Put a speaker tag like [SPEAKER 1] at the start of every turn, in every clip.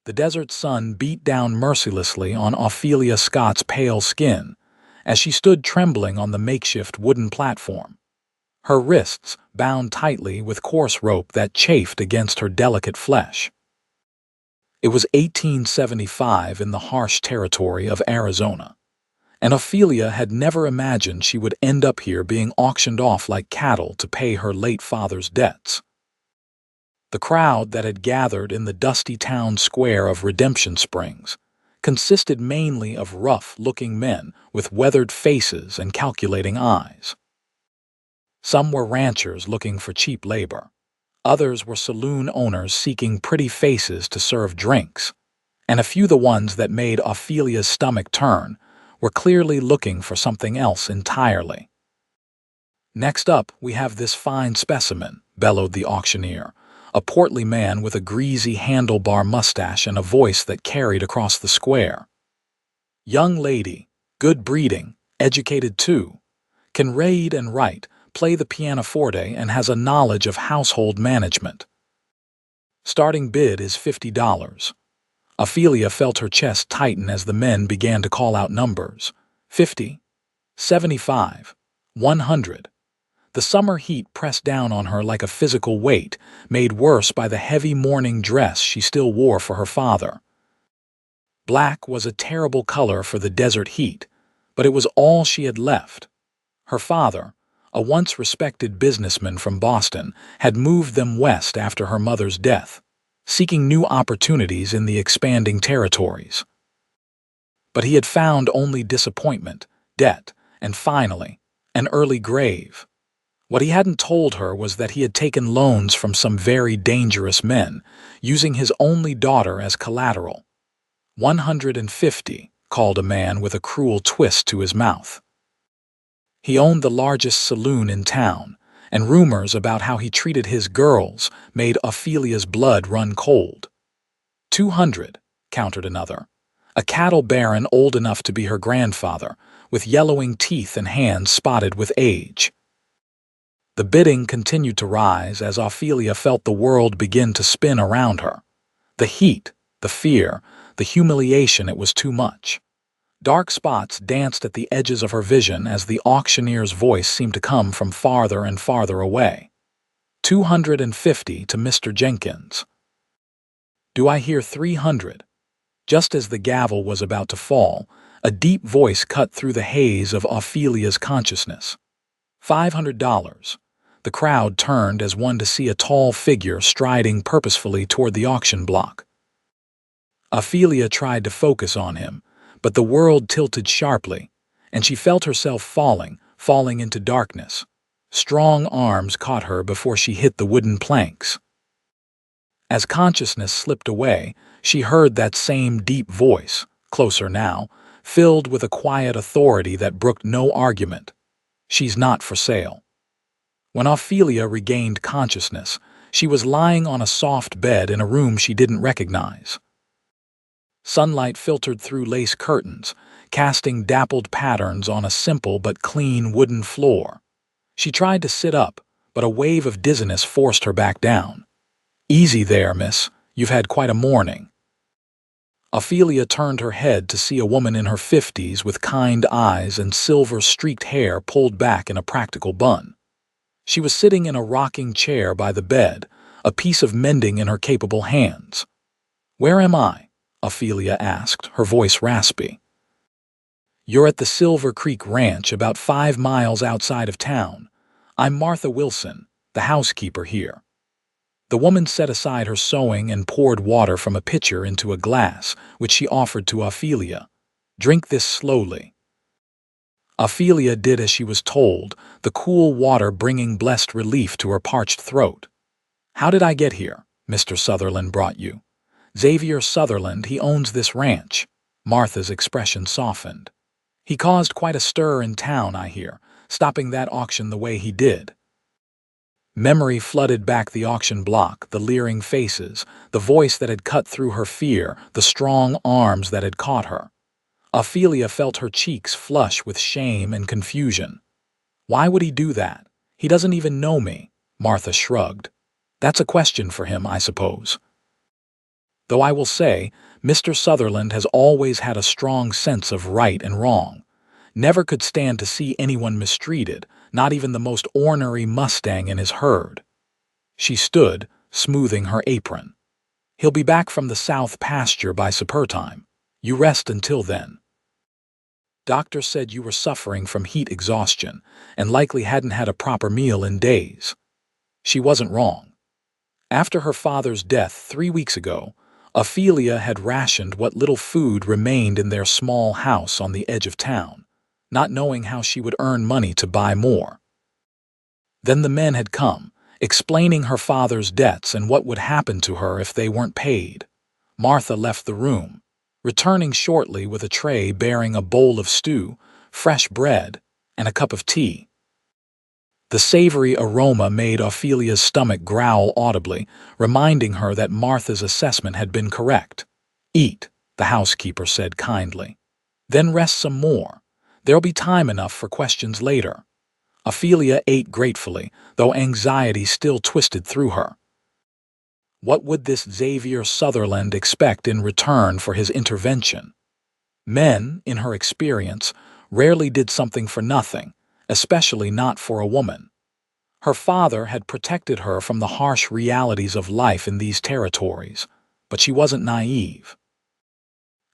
[SPEAKER 1] The desert sun beat down mercilessly on Ophelia Scott's pale skin as she stood trembling on the makeshift wooden platform, her wrists bound tightly with coarse rope that chafed against her delicate flesh. It was 1875 in the harsh territory of Arizona, and Ophelia had never imagined she would end up here being auctioned off like cattle to pay her late father's debts. The crowd that had gathered in the dusty town square of Redemption Springs consisted mainly of rough-looking men with weathered faces and calculating eyes. Some were ranchers looking for cheap labor. Others were saloon owners seeking pretty faces to serve drinks, and a few the ones that made Ophelia's stomach turn were clearly looking for something else entirely. "Next up, we have this fine specimen," bellowed the auctioneer, a portly man with a greasy handlebar mustache and a voice that carried across the square. "Young lady, good breeding, educated too, can read and write, play the pianoforte, and has a knowledge of household management. Starting bid is $50. Ophelia felt her chest tighten as the men began to call out numbers. 50, 75, 100. The summer heat pressed down on her like a physical weight, made worse by the heavy mourning dress she still wore for her father. Black was a terrible color for the desert heat, but it was all she had left. Her father, a once respected businessman from Boston, had moved them west after her mother's death, seeking new opportunities in the expanding territories. But he had found only disappointment, debt, and finally, an early grave. What he hadn't told her was that he had taken loans from some very dangerous men, using his only daughter as collateral. 150, called a man with a cruel twist to his mouth. He owned the largest saloon in town, and rumors about how he treated his girls made Ophelia's blood run cold. 200, countered another, a cattle baron old enough to be her grandfather, with yellowing teeth and hands spotted with age. The bidding continued to rise as Ophelia felt the world begin to spin around her. The heat, the fear, the humiliation, it was too much. Dark spots danced at the edges of her vision as the auctioneer's voice seemed to come from farther and farther away. 250 to Mr. Jenkins. Do I hear 300? Just as the gavel was about to fall, a deep voice cut through the haze of Ophelia's consciousness. $500. The crowd turned as one to see a tall figure striding purposefully toward the auction block. Ophelia tried to focus on him, but the world tilted sharply, and she felt herself falling into darkness. Strong arms caught her before she hit the wooden planks. As consciousness slipped away, she heard that same deep voice, closer now, filled with a quiet authority that brooked no argument. "She's not for sale." When Ophelia regained consciousness, she was lying on a soft bed in a room she didn't recognize. Sunlight filtered through lace curtains, casting dappled patterns on a simple but clean wooden floor. She tried to sit up, but a wave of dizziness forced her back down. "Easy there, miss. You've had quite a morning." Ophelia turned her head to see a woman in her 50s with kind eyes and silver-streaked hair pulled back in a practical bun. She was sitting in a rocking chair by the bed, a piece of mending in her capable hands. "Where am I?" Ophelia asked, her voice raspy. "You're at the Silver Creek Ranch, about 5 miles outside of town. I'm Martha Wilson, the housekeeper here." The woman set aside her sewing and poured water from a pitcher into a glass, which she offered to Ophelia. "Drink this slowly." Ophelia did as she was told, the cool water bringing blessed relief to her parched throat. "How did I get here?" "Mr. Sutherland brought you." "Xavier Sutherland, he owns this ranch." Martha's expression softened. "He caused quite a stir in town, I hear, stopping that auction the way he did." Memory flooded back the auction block, the leering faces, the voice that had cut through her fear, the strong arms that had caught her. Ophelia felt her cheeks flush with shame and confusion. "Why would he do that? He doesn't even know me." Martha shrugged. "That's a question for him, I suppose." Though I will say, Mr. Sutherland has always had a strong sense of right and wrong. Never could stand to see anyone mistreated, not even the most ornery Mustang in his herd. She stood, smoothing her apron. He'll be back from the south pasture by supper time. You rest until then. Doctor said you were suffering from heat exhaustion and likely hadn't had a proper meal in days. She wasn't wrong. After her father's death 3 weeks ago, Ophelia had rationed what little food remained in their small house on the edge of town, not knowing how she would earn money to buy more. Then the men had come, explaining her father's debts and what would happen to her if they weren't paid. Martha left the room, returning shortly with a tray bearing a bowl of stew, fresh bread, and a cup of tea. The savory aroma made Ophelia's stomach growl audibly, reminding her that Martha's assessment had been correct. Eat, the housekeeper said kindly. Then rest some more. There'll be time enough for questions later. Ophelia ate gratefully, though anxiety still twisted through her. What would this Xavier Sutherland expect in return for his intervention? Men, in her experience, rarely did something for nothing, especially not for a woman. Her father had protected her from the harsh realities of life in these territories, but she wasn't naive.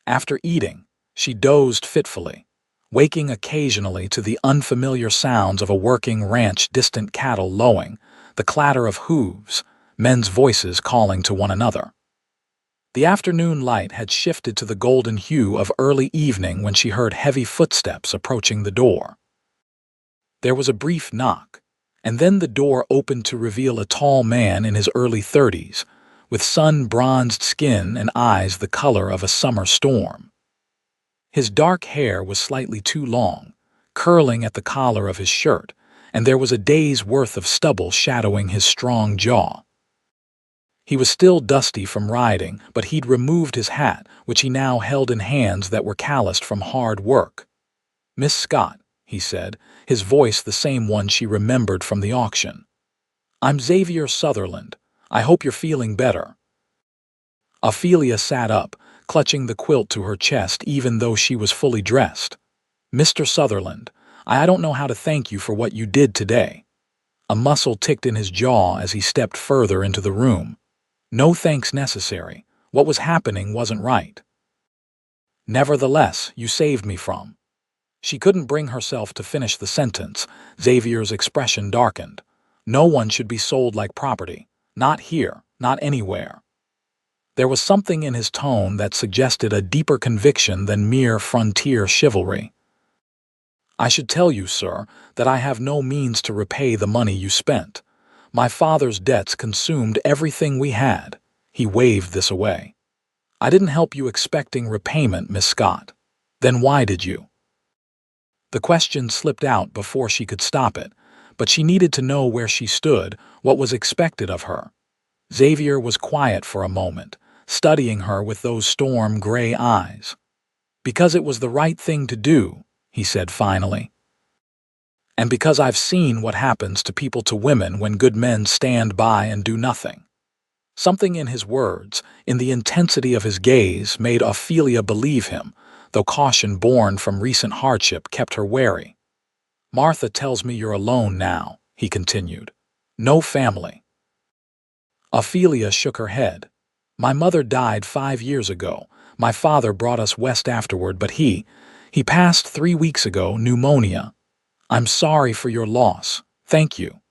[SPEAKER 1] After eating, she dozed fitfully, waking occasionally to the unfamiliar sounds of a working ranch, distant cattle lowing, the clatter of hooves, men's voices calling to one another. The afternoon light had shifted to the golden hue of early evening when she heard heavy footsteps approaching the door. There was a brief knock, and then the door opened to reveal a tall man in his early 30s, with sun-bronzed skin and eyes the color of a summer storm. His dark hair was slightly too long, curling at the collar of his shirt, and there was a day's worth of stubble shadowing his strong jaw. He was still dusty from riding, but he'd removed his hat, which he now held in hands that were calloused from hard work. "Miss Scott," he said, his voice the same one she remembered from the auction. "I'm Xavier Sutherland. I hope you're feeling better." Ophelia sat up, clutching the quilt to her chest even though she was fully dressed. "Mr. Sutherland, I don't know how to thank you for what you did today." A muscle ticked in his jaw as he stepped further into the room. "No thanks necessary. What was happening wasn't right." "Nevertheless, you saved me from—" She couldn't bring herself to finish the sentence. Xavier's expression darkened. "No one should be sold like property. Not here, not anywhere." There was something in his tone that suggested a deeper conviction than mere frontier chivalry. "I should tell you, sir, that I have no means to repay the money you spent. My father's debts consumed everything we had." He waved this away. "I didn't help you expecting repayment, Miss Scott." "Then why did you?" The question slipped out before she could stop it, but she needed to know where she stood, what was expected of her. Xavier was quiet for a moment, studying her with those storm-gray eyes. "Because it was the right thing to do," he said finally. "And because I've seen what happens to women when good men stand by and do nothing." Something in his words, in the intensity of his gaze, made Ophelia believe him, though caution born from recent hardship kept her wary. "Martha tells me you're alone now," he continued. "No family." Ophelia shook her head. "My mother died 5 years ago. My father brought us west afterward, but he passed 3 weeks ago, pneumonia. I'm sorry for your loss. Thank you."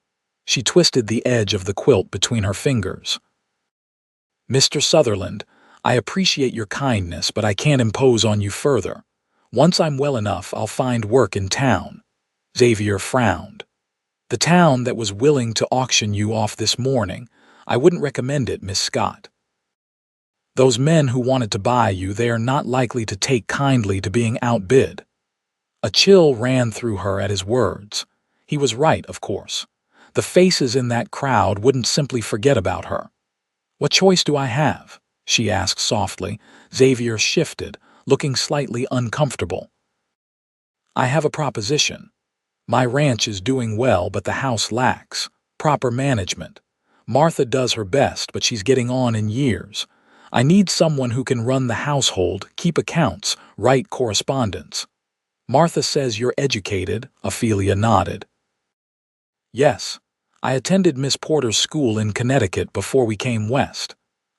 [SPEAKER 1] She twisted the edge of the quilt between her fingers. "Mr. Sutherland, I appreciate your kindness, but I can't impose on you further. Once I'm well enough, I'll find work in town." Xavier frowned. "The town that was willing to auction you off this morning. I wouldn't recommend it, Miss Scott. Those men who wanted to buy you, they are not likely to take kindly to being outbid." A chill ran through her at his words. He was right, of course. The faces in that crowd wouldn't simply forget about her. "What choice do I have?" she asked softly. Xavier shifted, looking slightly uncomfortable. "I have a proposition. My ranch is doing well, but the house lacks proper management. Martha does her best, but she's getting on in years. I need someone who can run the household, keep accounts, write correspondence. Martha says you're educated, Ophelia nodded. Yes, I attended Miss Porter's school in Connecticut before we came west.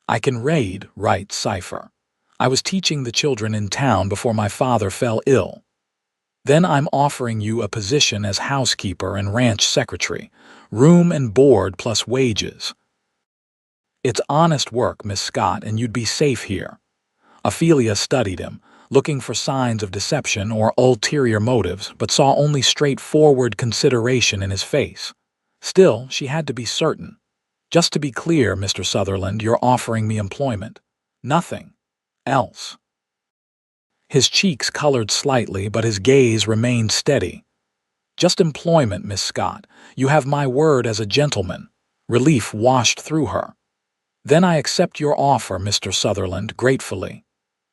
[SPEAKER 1] I can read, write, cipher. I was teaching the children in town before my father fell ill. Then I'm offering you a position as housekeeper and ranch secretary, room and board plus wages. It's honest work, Miss Scott, and you'd be safe here. Ophelia studied him, looking for signs of deception or ulterior motives, but saw only straightforward consideration in his face. Still, she had to be certain. Just to be clear, Mr. Sutherland, you're offering me employment. Nothing else. His cheeks colored slightly, but his gaze remained steady. Just employment, Miss Scott. You have my word as a gentleman. Relief washed through her. Then I accept your offer, Mr. Sutherland, gratefully.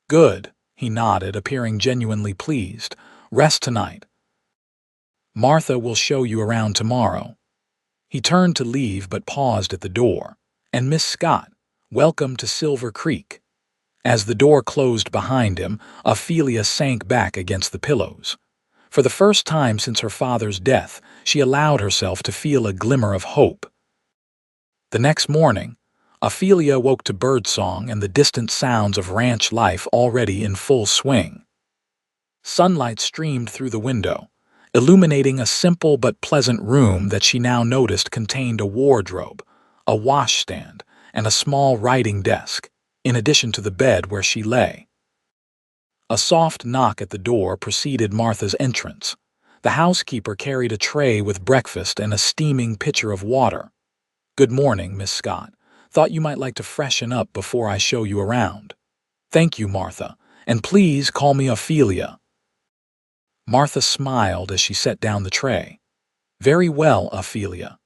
[SPEAKER 1] Good, he nodded, appearing genuinely pleased. Rest tonight. Martha will show you around tomorrow. He turned to leave but paused at the door. And Miss Scott, welcome to Silver Creek. As the door closed behind him, Ophelia sank back against the pillows. For the first time since her father's death, she allowed herself to feel a glimmer of hope. The next morning, Ophelia woke to birdsong and the distant sounds of ranch life already in full swing. Sunlight streamed through the window, illuminating a simple but pleasant room that she now noticed contained a wardrobe, a washstand, and a small writing desk, in addition to the bed where she lay. A soft knock at the door preceded Martha's entrance. The housekeeper carried a tray with breakfast and a steaming pitcher of water. Good morning, Miss Scott. Thought you might like to freshen up before I show you around. Thank you, Martha, and please call me Ophelia. Martha smiled as she set down the tray. Very well, Ophelia.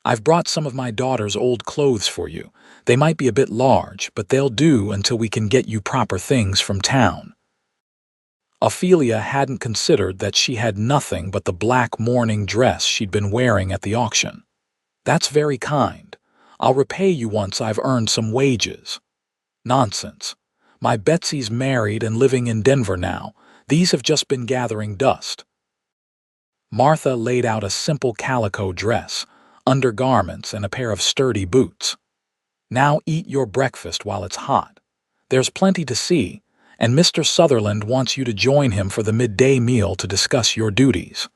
[SPEAKER 1] I've brought some of my daughter's old clothes for you. They might be a bit large, but they'll do until we can get you proper things from town. Ophelia hadn't considered that she had nothing but the black mourning dress she'd been wearing at the auction. That's very kind. I'll repay you once I've earned some wages. Nonsense. My Betsy's married and living in Denver now. These have just been gathering dust. Martha laid out a simple calico dress, undergarments, and a pair of sturdy boots. Now eat your breakfast while it's hot. There's plenty to see, and Mr. Sutherland wants you to join him for the midday meal to discuss your duties.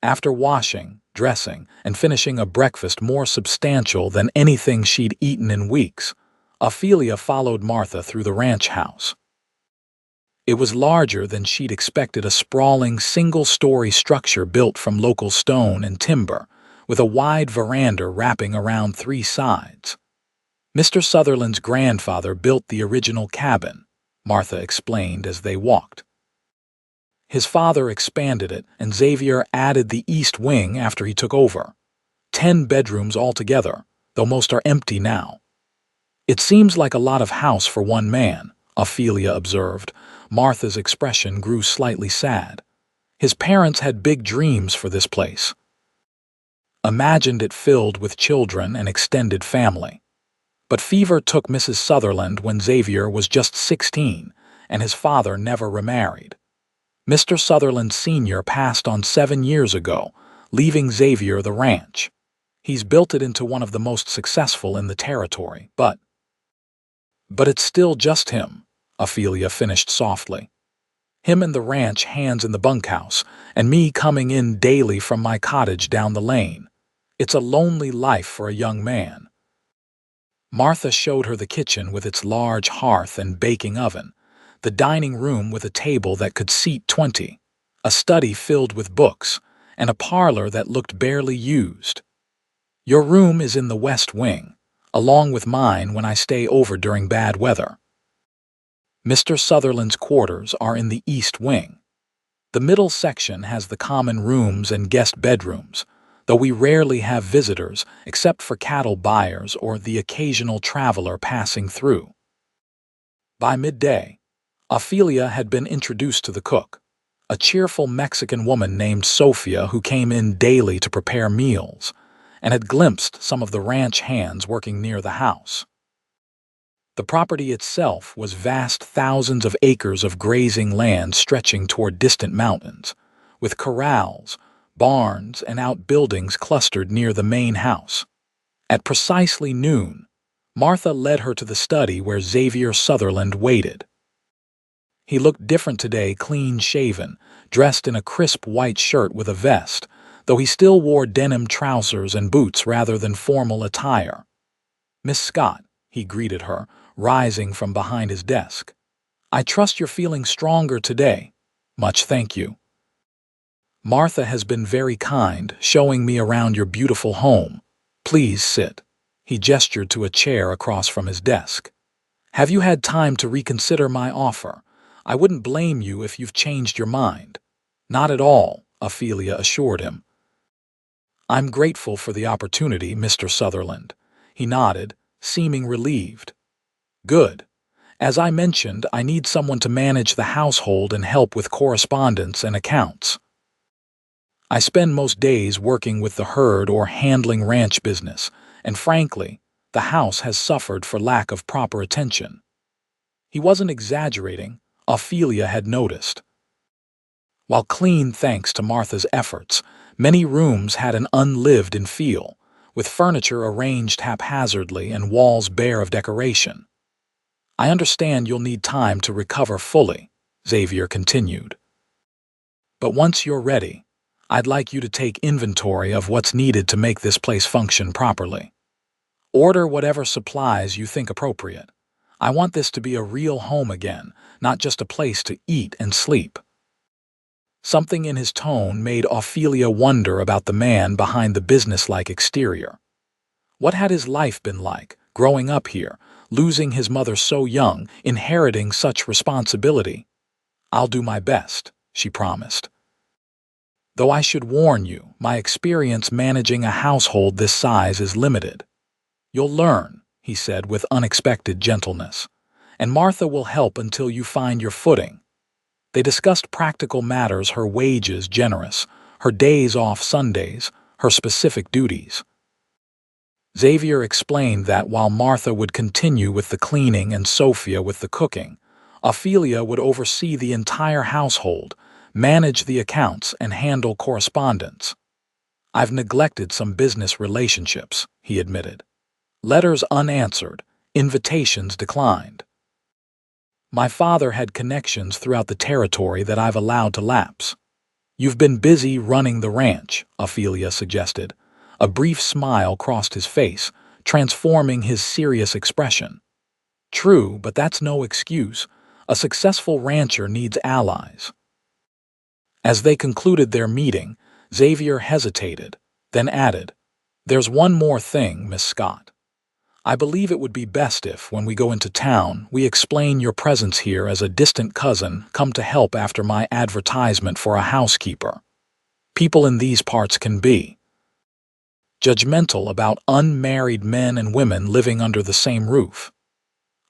[SPEAKER 1] After washing, dressing, and finishing a breakfast more substantial than anything she'd eaten in weeks, Ophelia followed Martha through the ranch house. It was larger than she'd expected, a sprawling single-story structure built from local stone and timber, with a wide veranda wrapping around 3 sides. Mr. Sutherland's grandfather built the original cabin, Martha explained as they walked. His father expanded it, and Xavier added the east wing after he took over. 10 bedrooms altogether, though most are empty now. It seems like a lot of house for one man, Ophelia observed. Martha's expression grew slightly sad. His parents had big dreams for this place. Imagined it filled with children and extended family. But fever took Mrs. Sutherland when Xavier was just 16, and his father never remarried. Mr. Sutherland Sr. passed on 7 years ago, leaving Xavier the ranch. He's built it into one of the most successful in the territory, but it's still just him, Ophelia finished softly. Him and the ranch hands in the bunkhouse, and me coming in daily from my cottage down the lane. It's a lonely life for a young man. Martha showed her the kitchen with its large hearth and baking oven, the dining room with a table that could seat 20, a study filled with books, and a parlor that looked barely used. Your room is in the west wing, along with mine when I stay over during bad weather. Mr. Sutherland's quarters are in the east wing. The middle section has the common rooms and guest bedrooms, though we rarely have visitors except for cattle buyers or the occasional traveler passing through. By midday, Ophelia had been introduced to the cook, a cheerful Mexican woman named Sophia who came in daily to prepare meals, and had glimpsed some of the ranch hands working near the house. The property itself was vast, thousands of acres of grazing land stretching toward distant mountains, with corrals, barns, and outbuildings clustered near the main house. At precisely noon, Martha led her to the study where Xavier Sutherland waited. He looked different today, clean-shaven, dressed in a crisp white shirt with a vest, though he still wore denim trousers and boots rather than formal attire. "Miss Scott," he greeted her, rising from behind his desk. "I trust you're feeling stronger today." "Much thank you." "Martha has been very kind, showing me around your beautiful home. Please sit." He gestured to a chair across from his desk. "Have you had time to reconsider my offer? I wouldn't blame you if you've changed your mind." "Not at all," Ophelia assured him. "I'm grateful for the opportunity, Mr. Sutherland." He nodded, seeming relieved. "Good. As I mentioned, I need someone to manage the household and help with correspondence and accounts. I spend most days working with the herd or handling ranch business, and frankly, the house has suffered for lack of proper attention." He wasn't exaggerating. Ophelia had noticed. While clean thanks to Martha's efforts, many rooms had an unlived-in feel, with furniture arranged haphazardly and walls bare of decoration. "I understand you'll need time to recover fully," Xavier continued. "But once you're ready, I'd like you to take inventory of what's needed to make this place function properly. Order whatever supplies you think appropriate. I want this to be a real home again, not just a place to eat and sleep." Something in his tone made Ophelia wonder about the man behind the businesslike exterior. What had his life been like, growing up here, losing his mother so young, inheriting such responsibility? "I'll do my best," she promised. "Though I should warn you, my experience managing a household this size is limited." "You'll learn," he said with unexpected gentleness, "and Martha will help until you find your footing." They discussed practical matters, her wages generous, her days off Sundays, her specific duties. Xavier explained that while Martha would continue with the cleaning and Sophia with the cooking, Ophelia would oversee the entire household, manage the accounts, and handle correspondence. "I've neglected some business relationships," he admitted. "Letters unanswered, invitations declined. My father had connections throughout the territory that I've allowed to lapse." "You've been busy running the ranch," Ophelia suggested. A brief smile crossed his face, transforming his serious expression. "True, but that's no excuse. A successful rancher needs allies." As they concluded their meeting, Xavier hesitated, then added, "There's one more thing, Miss Scott. I believe it would be best if, when we go into town, we explain your presence here as a distant cousin come to help after my advertisement for a housekeeper. People in these parts can be judgmental about unmarried men and women living under the same roof."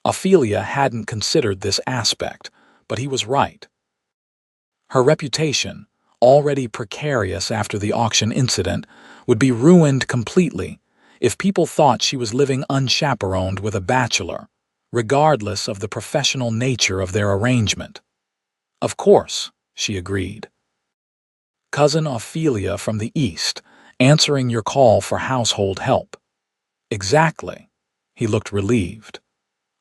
[SPEAKER 1] Ophelia hadn't considered this aspect, but he was right. Her reputation, already precarious after the auction incident, would be ruined completely if people thought she was living unchaperoned with a bachelor, regardless of the professional nature of their arrangement. "Of course," she agreed. "Cousin Ophelia from the East, answering your call for household help." "Exactly." He looked relieved.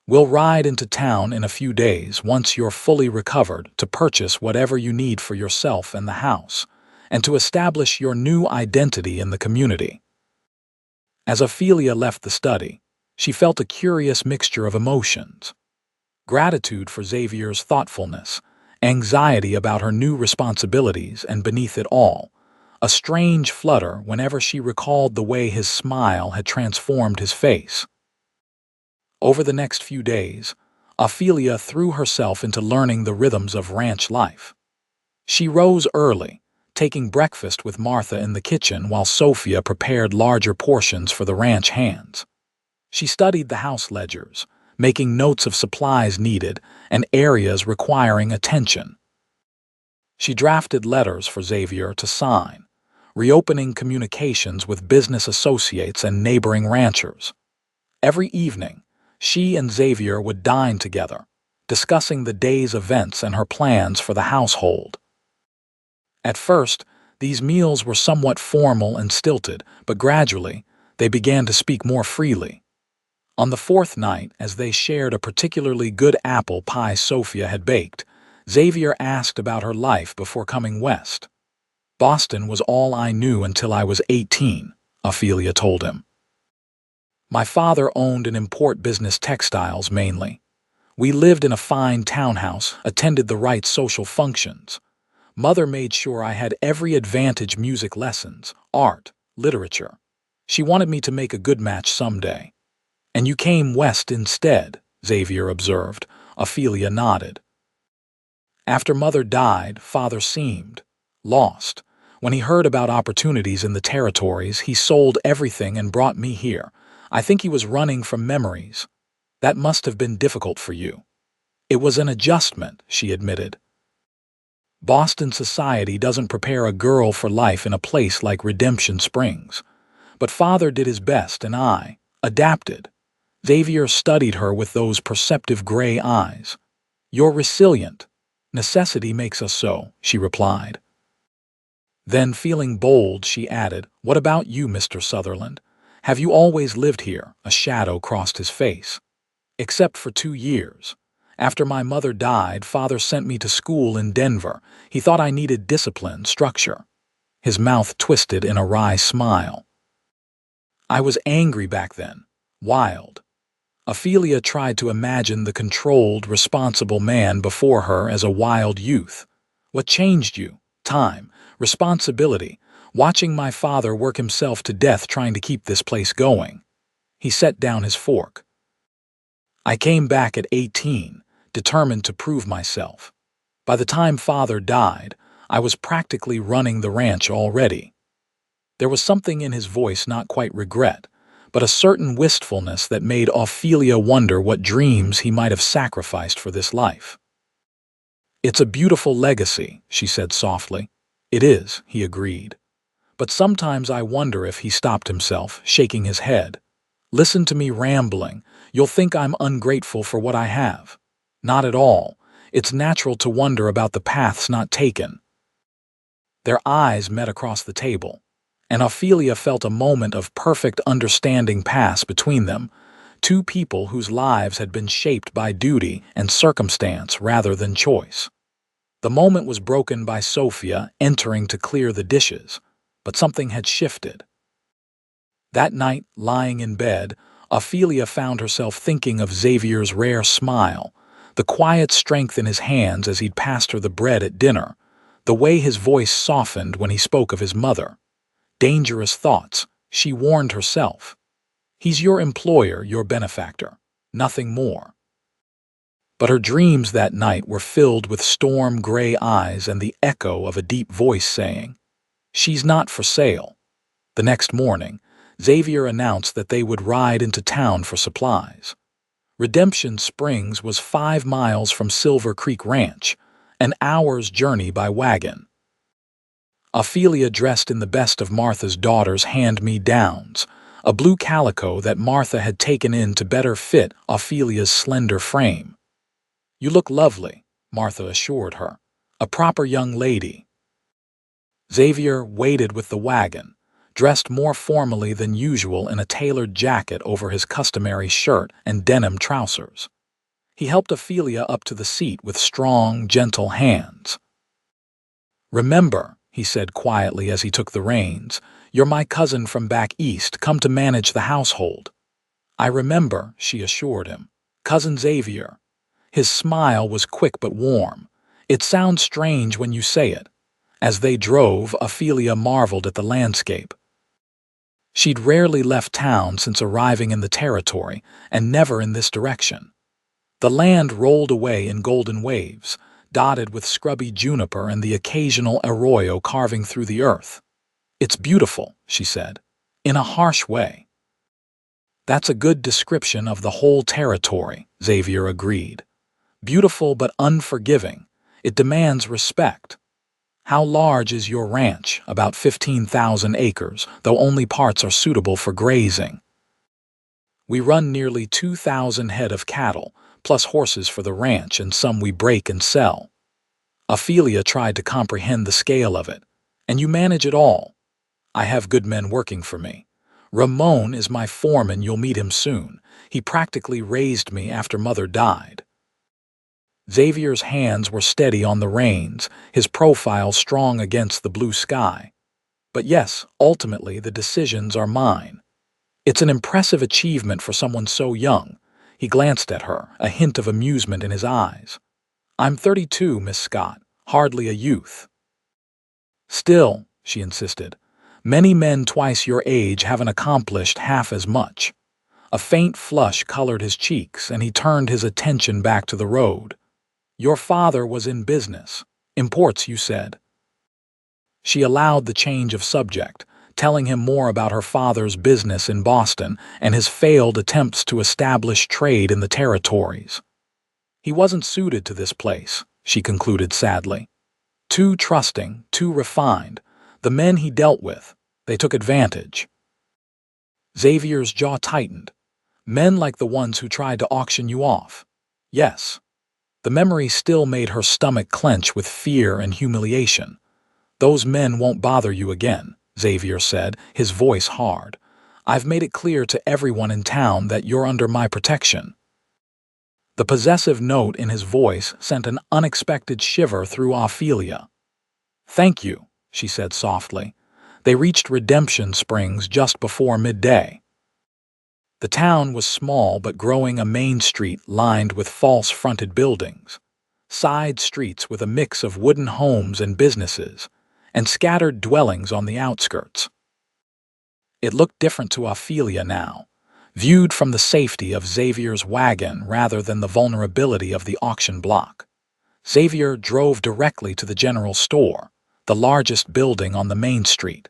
[SPEAKER 1] "We'll ride into town in a few days once you're fully recovered to purchase whatever you need for yourself and the house, and to establish your new identity in the community." As Ophelia left the study, she felt a curious mixture of emotions. Gratitude for Xavier's thoughtfulness, anxiety about her new responsibilities, and beneath it all, a strange flutter whenever she recalled the way his smile had transformed his face. Over the next few days, Ophelia threw herself into learning the rhythms of ranch life. She rose early, taking breakfast with Martha in the kitchen while Sophia prepared larger portions for the ranch hands. She studied the house ledgers, making notes of supplies needed and areas requiring attention. She drafted letters for Xavier to sign, reopening communications with business associates and neighboring ranchers. Every evening, She and Xavier would dine together, discussing the day's events and her plans for the household. At first, these meals were somewhat formal and stilted, but gradually, they began to speak more freely. On the fourth night, as they shared a particularly good apple pie Sophia had baked, Xavier asked about her life before coming west. Boston was all I knew until I was 18, Ophelia told him. My father owned an import business, textiles mainly. We lived in a fine townhouse, attended the right social functions. Mother made sure I had every advantage: music lessons, art, literature. She wanted me to make a good match someday. And you came west instead, Xavier observed. Ophelia nodded. After Mother died, Father seemed lost. When he heard about opportunities in the territories, he sold everything and brought me here. I think he was running from memories. That must have been difficult for you. It was an adjustment, she admitted. Boston society doesn't prepare a girl for life in a place like Redemption Springs. But Father did his best and I adapted. Xavier studied her with those perceptive gray eyes. You're resilient. Necessity makes us so, she replied. Then, feeling bold, she added, What about you, Mr. Sutherland? Have you always lived here? A shadow crossed his face. Except for 2 years. After my mother died, Father sent me to school in Denver. He thought I needed discipline, structure. His mouth twisted in a wry smile. I was angry back then. Wild. Ophelia tried to imagine the controlled, responsible man before her as a wild youth. What changed you? Time, responsibility, watching my father work himself to death trying to keep this place going. He set down his fork. I came back at 18, determined to prove myself. By the time Father died, I was practically running the ranch already. There was something in his voice, not quite regret, but a certain wistfulness that made Ophelia wonder what dreams he might have sacrificed for this life. It's a beautiful legacy, she said softly. It is, he agreed. But sometimes I wonder if he stopped himself, shaking his head. Listen to me rambling. You'll think I'm ungrateful for what I have. Not at all. It's natural to wonder about the paths not taken. Their eyes met across the table, and Ophelia felt a moment of perfect understanding pass between them, two people whose lives had been shaped by duty and circumstance rather than choice. The moment was broken by Sophia entering to clear the dishes, but something had shifted. That night, lying in bed, Ophelia found herself thinking of Xavier's rare smile, the quiet strength in his hands as he'd passed her the bread at dinner, the way his voice softened when he spoke of his mother. Dangerous thoughts, she warned herself. He's your employer, your benefactor, nothing more. But her dreams that night were filled with storm-gray eyes and the echo of a deep voice saying, She's not for sale. The next morning, Xavier announced that they would ride into town for supplies. Redemption Springs was 5 miles from Silver Creek Ranch, an hour's journey by wagon. Ophelia dressed in the best of Martha's daughter's hand-me-downs, a blue calico that Martha had taken in to better fit Ophelia's slender frame. You look lovely, Martha assured her. A proper young lady. Xavier waited with the wagon, dressed more formally than usual in a tailored jacket over his customary shirt and denim trousers. He helped Ophelia up to the seat with strong, gentle hands. Remember, he said quietly as he took the reins, you're my cousin from back east, come to manage the household. I remember, she assured him. Cousin Xavier. His smile was quick but warm. It sounds strange when you say it. As they drove, Ophelia marveled at the landscape. She'd rarely left town since arriving in the territory, and never in this direction. The land rolled away in golden waves, dotted with scrubby juniper and the occasional arroyo carving through the earth. It's beautiful, she said, in a harsh way. That's a good description of the whole territory, Xavier agreed. Beautiful but unforgiving. It demands respect. How large is your ranch? About 15,000 acres, though only parts are suitable for grazing. We run nearly 2,000 head of cattle, plus horses for the ranch and some we break and sell. Ophelia tried to comprehend the scale of it. And you manage it all. I have good men working for me. Ramon is my foreman, you'll meet him soon. He practically raised me after Mother died. Xavier's hands were steady on the reins, his profile strong against the blue sky. But yes, ultimately the decisions are mine. It's an impressive achievement for someone so young. He glanced at her, a hint of amusement in his eyes. I'm 32, Miss Scott, hardly a youth. Still, she insisted, many men twice your age haven't accomplished half as much. A faint flush colored his cheeks, and he turned his attention back to the road. Your father was in business. Imports, you said. She allowed the change of subject, telling him more about her father's business in Boston and his failed attempts to establish trade in the territories. He wasn't suited to this place, she concluded sadly. Too trusting, too refined. The men he dealt with, they took advantage. Xavier's jaw tightened. Men like the ones who tried to auction you off. Yes. The memory still made her stomach clench with fear and humiliation. Those men won't bother you again, Xavier said, his voice hard. I've made it clear to everyone in town that you're under my protection. The possessive note in his voice sent an unexpected shiver through Ophelia. Thank you, she said softly. They reached Redemption Springs just before midday. The town was small but growing, a main street lined with false-fronted buildings, side streets with a mix of wooden homes and businesses, and scattered dwellings on the outskirts. It looked different to Ophelia now, viewed from the safety of Xavier's wagon rather than the vulnerability of the auction block. Xavier drove directly to the general store, the largest building on the main street.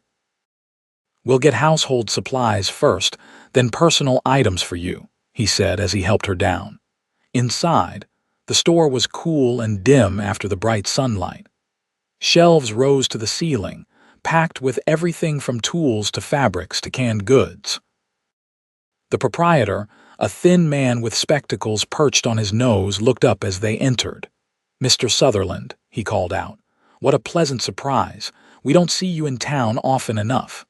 [SPEAKER 1] We'll get household supplies first, then personal items for you, he said as he helped her down. Inside, the store was cool and dim after the bright sunlight. Shelves rose to the ceiling, packed with everything from tools to fabrics to canned goods. The proprietor, a thin man with spectacles perched on his nose, looked up as they entered. Mr. Sutherland, he called out. What a pleasant surprise. We don't see you in town often enough.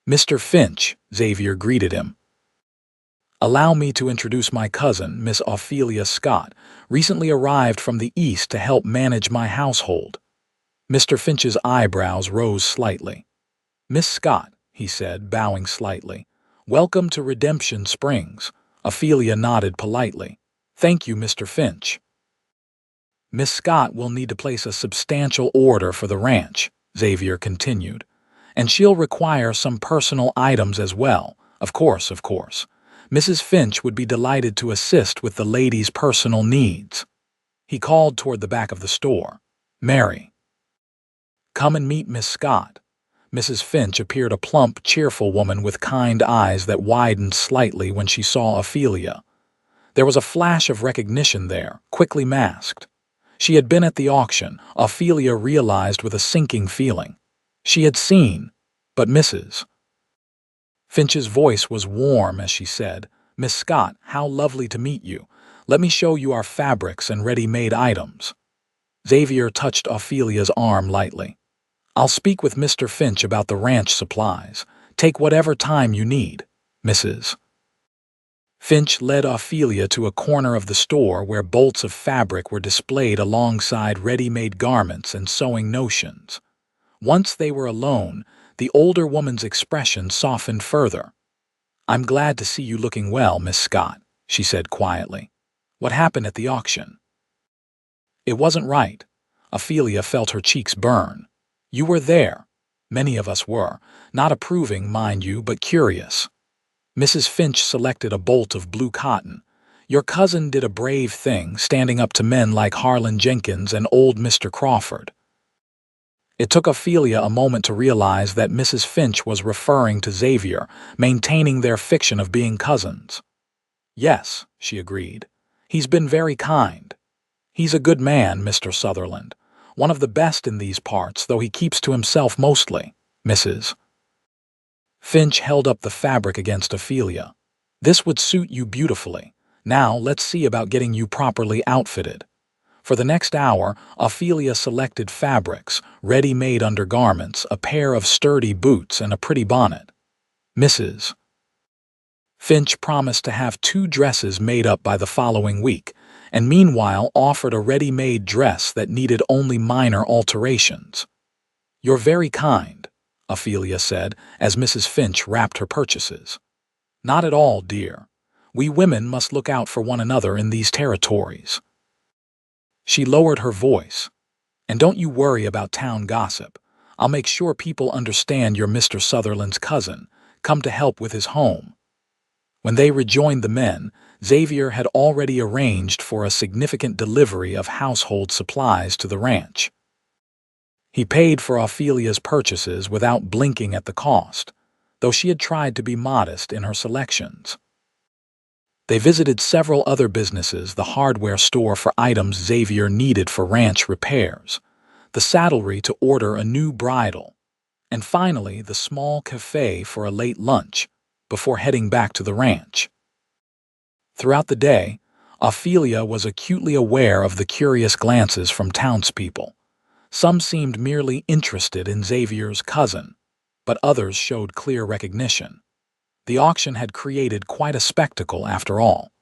[SPEAKER 1] Mr. Finch, Xavier greeted him. Allow me to introduce my cousin, Miss Ophelia Scott, recently arrived from the East to help manage my household. Mr. Finch's eyebrows rose slightly. Miss Scott, he said, bowing slightly. Welcome to Redemption Springs. Ophelia nodded politely. Thank you, Mr. Finch. Miss Scott will need to place a substantial order for the ranch, Xavier continued. And she'll require some personal items as well. Of course. Mrs. Finch would be delighted to assist with the lady's personal needs. He called toward the back of the store. Mary. Come and meet Miss Scott. Mrs. Finch appeared a plump, cheerful woman with kind eyes that widened slightly when she saw Ophelia. There was a flash of recognition there, quickly masked. She had been at the auction, Ophelia realized with a sinking feeling. She had seen, but Mrs. Finch's voice was warm as she said, Miss Scott, how lovely to meet you. Let me show you our fabrics and ready-made items. Xavier touched Ophelia's arm lightly. I'll speak with Mr. Finch about the ranch supplies. Take whatever time you need, Mrs. Finch led Ophelia to a corner of the store where bolts of fabric were displayed alongside ready-made garments and sewing notions. Once they were alone, the older woman's expression softened further. I'm glad to see you looking well, Miss Scott, she said quietly. What happened at the auction? It wasn't right. Ophelia felt her cheeks burn. You were there. Many of us were, not approving, mind you, but curious. Mrs. Finch selected a bolt of blue cotton. Your cousin did a brave thing, standing up to men like Harlan Jenkins and old Mr. Crawford. It took Ophelia a moment to realize that Mrs. Finch was referring to Xavier, maintaining their fiction of being cousins. Yes, she agreed. He's been very kind. He's a good man, Mr. Sutherland. One of the best in these parts, though he keeps to himself mostly, Mrs. Finch held up the fabric against Ophelia. This would suit you beautifully. Now let's see about getting you properly outfitted. For the next hour, Ophelia selected fabrics, ready-made undergarments, a pair of sturdy boots, and a pretty bonnet. Mrs. Finch promised to have 2 dresses made up by the following week, and meanwhile offered a ready-made dress that needed only minor alterations. "You're very kind," Ophelia said as Mrs. Finch wrapped her purchases. "Not at all, dear. We women must look out for one another in these territories." She lowered her voice. "And don't you worry about town gossip. I'll make sure people understand you're Mr. Sutherland's cousin, come to help with his home." When they rejoined the men, Xavier had already arranged for a significant delivery of household supplies to the ranch. He paid for Ophelia's purchases without blinking at the cost, though she had tried to be modest in her selections. They visited several other businesses, the hardware store for items Xavier needed for ranch repairs, the saddlery to order a new bridle, and finally the small cafe for a late lunch before heading back to the ranch. Throughout the day, Ophelia was acutely aware of the curious glances from townspeople. Some seemed merely interested in Xavier's cousin, but others showed clear recognition. The auction had created quite a spectacle after all.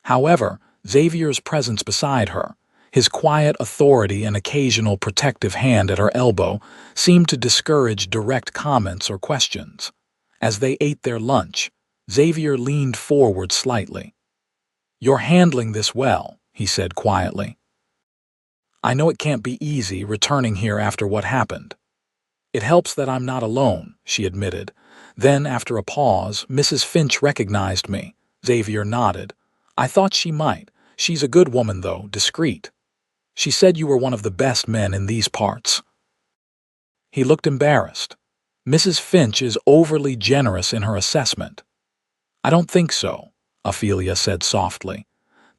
[SPEAKER 1] However, Xavier's presence beside her, his quiet authority and occasional protective hand at her elbow, seemed to discourage direct comments or questions. As they ate their lunch, Xavier leaned forward slightly. "You're handling this well," he said quietly. "I know it can't be easy returning here after what happened." "It helps that I'm not alone," she admitted. Then, after a pause, "Mrs. Finch recognized me." Xavier nodded. "I thought she might. She's a good woman, though, discreet. She said you were one of the best men in these parts." He looked embarrassed. "Mrs. Finch is overly generous in her assessment." "I don't think so," Ophelia said softly.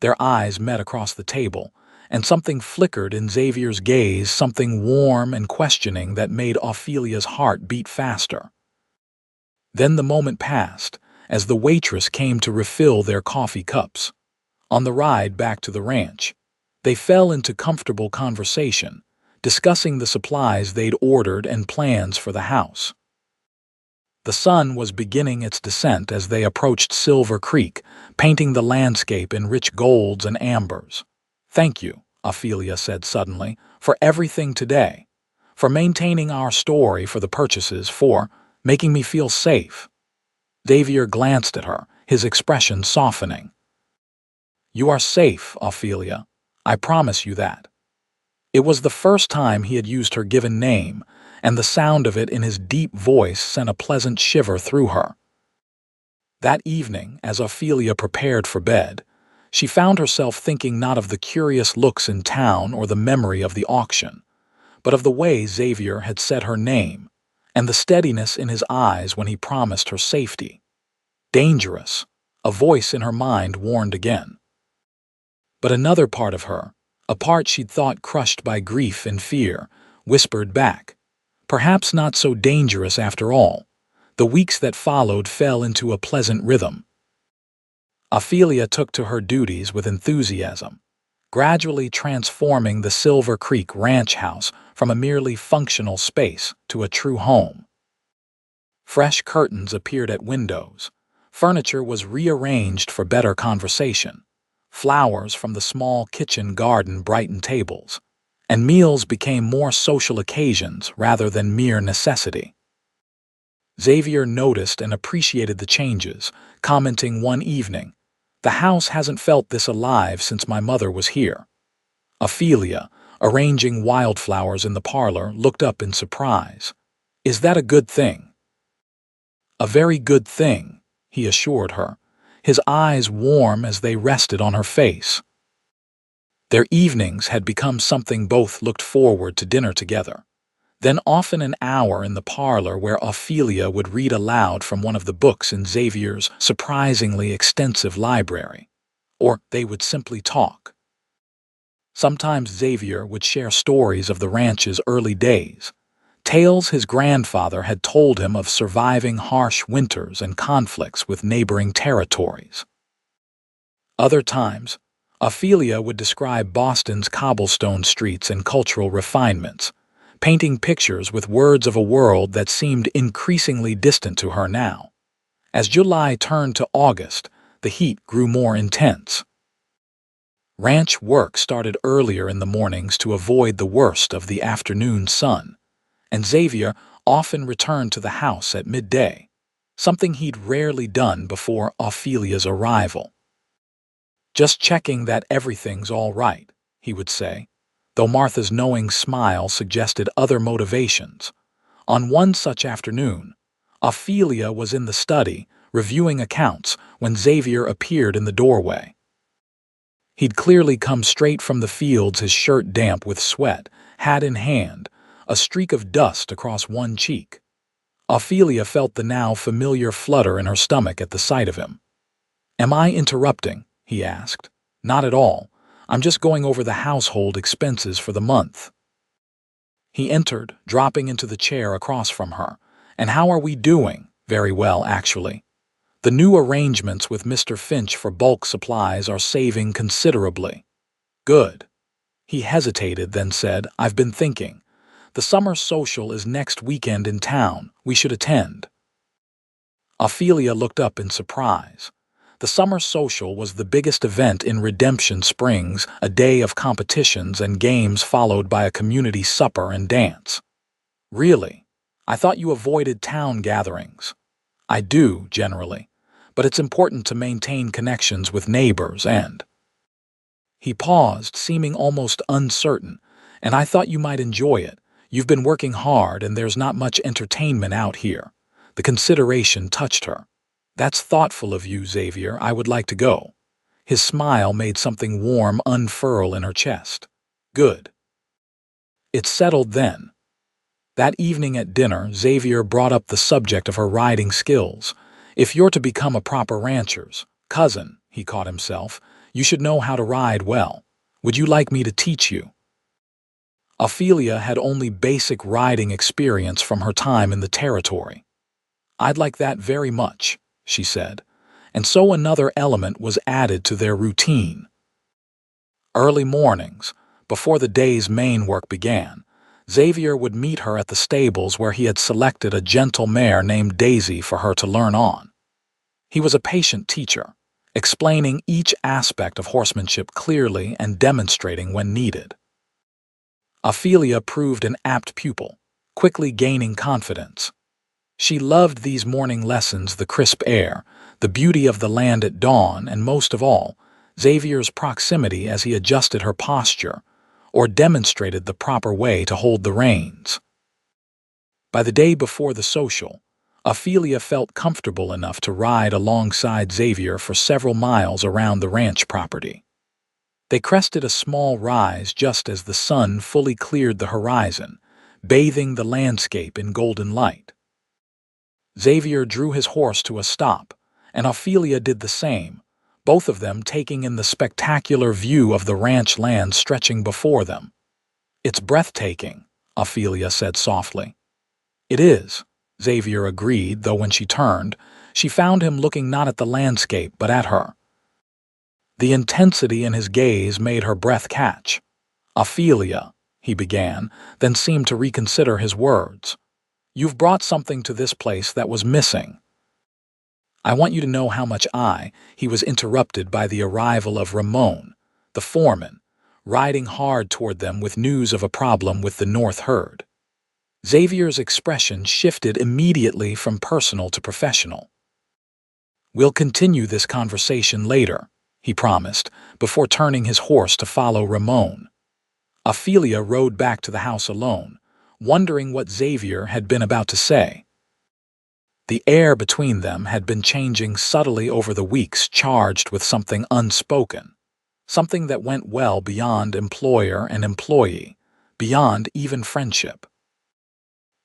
[SPEAKER 1] Their eyes met across the table, and something flickered in Xavier's gaze, something warm and questioning that made Ophelia's heart beat faster. Then the moment passed, as the waitress came to refill their coffee cups. On the ride back to the ranch, they fell into comfortable conversation, discussing the supplies they'd ordered and plans for the house. The sun was beginning its descent as they approached Silver Creek, painting the landscape in rich golds and ambers. "Thank you," Ophelia said suddenly, "for everything today, for maintaining our story, for the purchases, for making me feel safe." Xavier glanced at her, his expression softening. "You are safe, Ophelia. I promise you that." It was the first time he had used her given name, and the sound of it in his deep voice sent a pleasant shiver through her. That evening, as Ophelia prepared for bed, she found herself thinking not of the curious looks in town or the memory of the auction, but of the way Xavier had said her name, and the steadiness in his eyes when he promised her safety. Dangerous, a voice in her mind warned again. But another part of her, a part she'd thought crushed by grief and fear, whispered back, perhaps not so dangerous after all. The weeks that followed fell into a pleasant rhythm. Ophelia took to her duties with enthusiasm, gradually transforming the Silver Creek ranch house from a merely functional space to a true home. Fresh curtains appeared at windows, furniture was rearranged for better conversation, flowers from the small kitchen garden brightened tables, and meals became more social occasions rather than mere necessity. Xavier noticed and appreciated the changes, commenting one evening, "The house hasn't felt this alive since my mother was here." Ophelia, arranging wildflowers in the parlor, looked up in surprise. "Is that a good thing?" "A very good thing," he assured her, his eyes warm as they rested on her face. Their evenings had become something both looked forward to: dinner together, then often an hour in the parlor where Ophelia would read aloud from one of the books in Xavier's surprisingly extensive library, or they would simply talk. Sometimes Xavier would share stories of the ranch's early days, Tales his grandfather had told him of surviving harsh winters and conflicts with neighboring territories. Other times, Ophelia would describe Boston's cobblestone streets and cultural refinements, painting pictures with words of a world that seemed increasingly distant to her now. As July turned to August, the heat grew more intense. Ranch work started earlier in the mornings to avoid the worst of the afternoon sun, and Xavier often returned to the house at midday, something he'd rarely done before Ophelia's arrival. "Just checking that everything's all right," he would say, though Martha's knowing smile suggested other motivations. On one such afternoon, Ophelia was in the study, reviewing accounts, when Xavier appeared in the doorway. He'd clearly come straight from the fields, his shirt damp with sweat, hat in hand, a streak of dust across one cheek. Ophelia felt the now familiar flutter in her stomach at the sight of him. "Am I interrupting?" he asked. "Not at all. I'm just going over the household expenses for the month." He entered, dropping into the chair across from her. "And how are we doing?" "Very well, actually. The new arrangements with Mr. Finch for bulk supplies are saving considerably." "Good." He hesitated, then said, "I've been thinking. The summer social is next weekend in town. We should attend." Ophelia looked up in surprise. The summer social was the biggest event in Redemption Springs, a day of competitions and games followed by a community supper and dance. "Really? I thought you avoided town gatherings." "I do, generally, but it's important to maintain connections with neighbors and—" He paused, seeming almost uncertain. "And I thought you might enjoy it. You've been working hard and there's not much entertainment out here." The consideration touched her. "That's thoughtful of you, Xavier. I would like to go." His smile made something warm unfurl in her chest. "Good." It settled then. That evening at dinner, Xavier brought up the subject of her riding skills. "If you're to become a proper rancher's cousin," he caught himself, "you should know how to ride well. Would you like me to teach you?" Ophelia had only basic riding experience from her time in the territory. "I'd like that very much," she said, and so another element was added to their routine. Early mornings, before the day's main work began, Xavier would meet her at the stables where he had selected a gentle mare named Daisy for her to learn on. He was a patient teacher, explaining each aspect of horsemanship clearly and demonstrating when needed. Ophelia proved an apt pupil, quickly gaining confidence. She loved these morning lessons, the crisp air, the beauty of the land at dawn, and most of all, Xavier's proximity as he adjusted her posture or demonstrated the proper way to hold the reins. By the day before the social, Ophelia felt comfortable enough to ride alongside Xavier for several miles around the ranch property. They crested a small rise just as the sun fully cleared the horizon, bathing the landscape in golden light. Xavier drew his horse to a stop, and Ophelia did the same, both of them taking in the spectacular view of the ranch land stretching before them. "It's breathtaking," Ophelia said softly. "It is," Xavier agreed, though when she turned, she found him looking not at the landscape but at her. The intensity in his gaze made her breath catch. "Ophelia," he began, then seemed to reconsider his words. "You've brought something to this place that was missing. I want you to know how much He was interrupted by the arrival of Ramon, the foreman, riding hard toward them with news of a problem with the North herd. Xavier's expression shifted immediately from personal to professional. "We'll continue this conversation later," he promised, before turning his horse to follow Ramon. Ophelia rode back to the house alone, wondering what Xavier had been about to say. The air between them had been changing subtly over the weeks, charged with something unspoken, something that went well beyond employer and employee, beyond even friendship.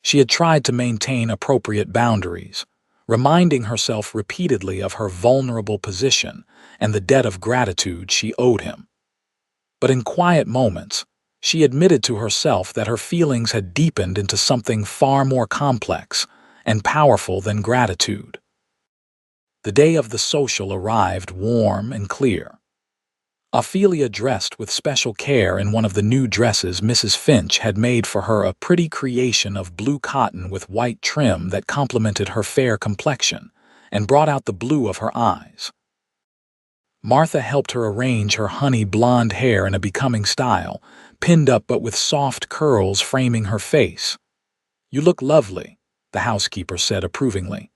[SPEAKER 1] She had tried to maintain appropriate boundaries, reminding herself repeatedly of her vulnerable position and the debt of gratitude she owed him. But in quiet moments, She admitted to herself that her feelings had deepened into something far more complex and powerful than gratitude. The day of the social arrived warm and clear. Ophelia dressed with special care in one of the new dresses Mrs. Finch had made for her, a pretty creation of blue cotton with white trim that complemented her fair complexion and brought out the blue of her eyes. Martha helped her arrange her honey blonde hair in a becoming style, pinned up but with soft curls framing her face. "You look lovely," the housekeeper said approvingly.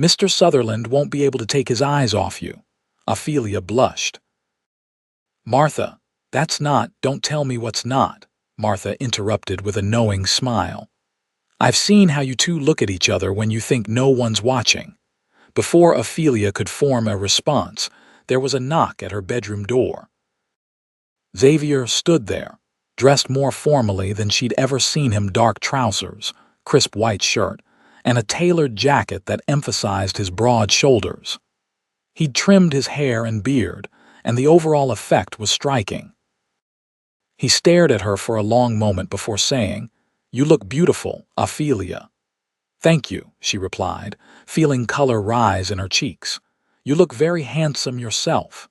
[SPEAKER 1] "Mr. Sutherland won't be able to take his eyes off you." Ophelia blushed. "Martha, don't tell me what's not," Martha interrupted with a knowing smile. "I've seen how you two look at each other when you think no one's watching." Before Ophelia could form a response, there was a knock at her bedroom door. Xavier stood there, dressed more formally than she'd ever seen him, dark trousers, crisp white shirt, and a tailored jacket that emphasized his broad shoulders. He'd trimmed his hair and beard, and the overall effect was striking. He stared at her for a long moment before saying, "You look beautiful, Ophelia." "Thank you," she replied, feeling color rise in her cheeks. "You look very handsome yourself."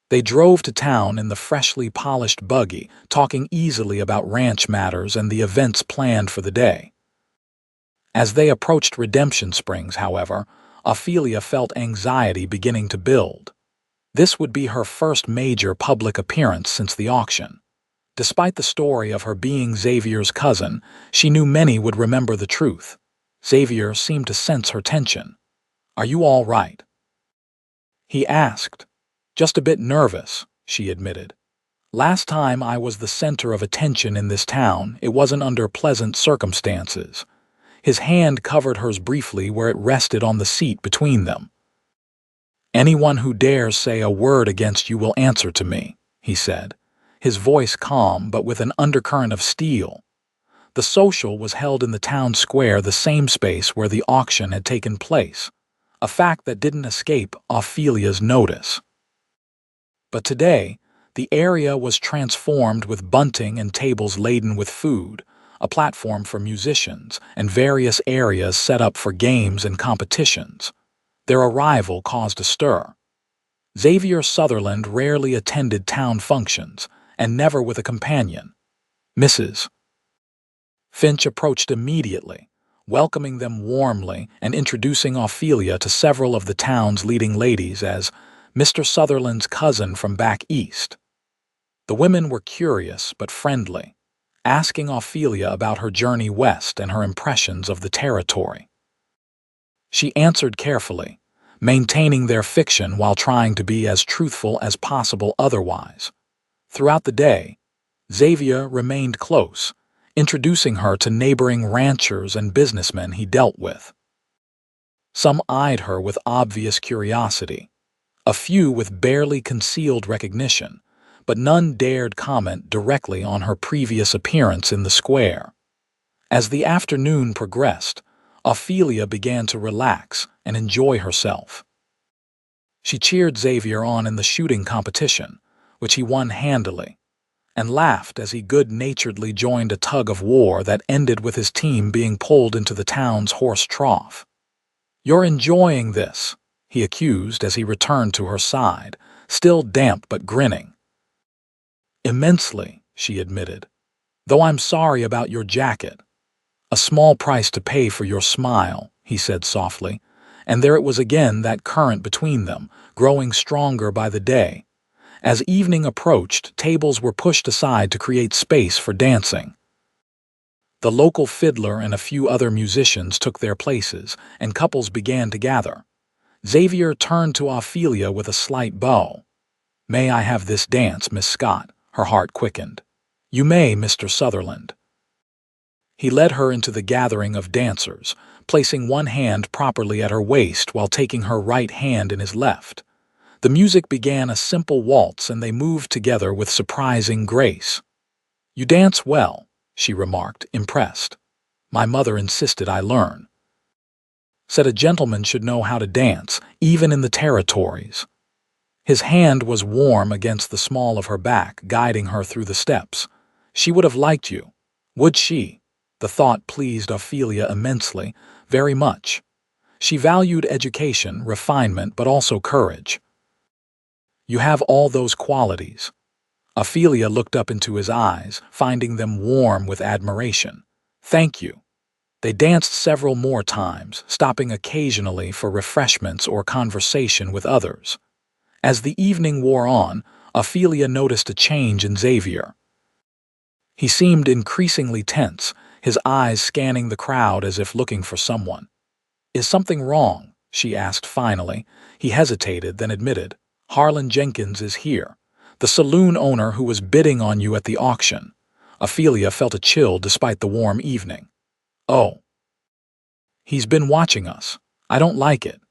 [SPEAKER 1] They drove to town in the freshly polished buggy, talking easily about ranch matters and the events planned for the day. As they approached Redemption Springs, however, Ophelia felt anxiety beginning to build. This would be her first major public appearance since the auction. Despite the story of her being Xavier's cousin, she knew many would remember the truth. Xavier seemed to sense her tension. "Are you all right?" he asked. "Just a bit nervous," she admitted. "Last time I was the center of attention in this town, it wasn't under pleasant circumstances." His hand covered hers briefly where it rested on the seat between them. "Anyone who dares say a word against you will answer to me," he said, his voice calm but with an undercurrent of steel. The social was held in the town square, the same space where the auction had taken place, a fact that didn't escape Ophelia's notice. But today, the area was transformed with bunting and tables laden with food, a platform for musicians, and various areas set up for games and competitions. Their arrival caused a stir. Xavier Sutherland rarely attended town functions, and never with a companion. Mrs. Finch approached immediately, welcoming them warmly and introducing Ophelia to several of the town's leading ladies as Mr. Sutherland's cousin from back east. The women were curious but friendly, asking Ophelia about her journey west and her impressions of the territory. She answered carefully, maintaining their fiction while trying to be as truthful as possible otherwise. Throughout the day, Xavier remained close, introducing her to neighboring ranchers and businessmen he dealt with. Some eyed her with obvious curiosity, a few with barely concealed recognition, but none dared comment directly on her previous appearance in the square. As the afternoon progressed, Ophelia began to relax and enjoy herself. She cheered Xavier on in the shooting competition, which he won handily, and laughed as he good-naturedly joined a tug-of-war that ended with his team being pulled into the town's horse trough. "You're enjoying this," he accused as he returned to her side, still damp but grinning. "Immensely," she admitted, "though I'm sorry about your jacket." "A small price to pay for your smile," he said softly, and there it was again, that current between them, growing stronger by the day. As evening approached, tables were pushed aside to create space for dancing. The local fiddler and a few other musicians took their places, and couples began to gather. Xavier turned to Ophelia with a slight bow. "May I have this dance, Miss Scott?" Her heart quickened. "You may, Mr. Sutherland." He led her into the gathering of dancers, placing one hand properly at her waist while taking her right hand in his left. The music began a simple waltz, and they moved together with surprising grace. "You dance well," she remarked, impressed. "My mother insisted I learn. Said a gentleman should know how to dance, even in the territories." His hand was warm against the small of her back, guiding her through the steps. She would have liked you. Would she? The thought pleased Ophelia immensely, very much. She valued education, refinement, but also courage. You have all those qualities. Ophelia looked up into his eyes, finding them warm with admiration. Thank you. They danced several more times, stopping occasionally for refreshments or conversation with others. As the evening wore on, Ophelia noticed a change in Xavier. He seemed increasingly tense, his eyes scanning the crowd as if looking for someone. Is something wrong? She asked finally. He hesitated, then admitted, Harlan Jenkins is here, the saloon owner who was bidding on you at the auction. Ophelia felt a chill despite the warm evening. Oh. He's been watching us. I don't like it.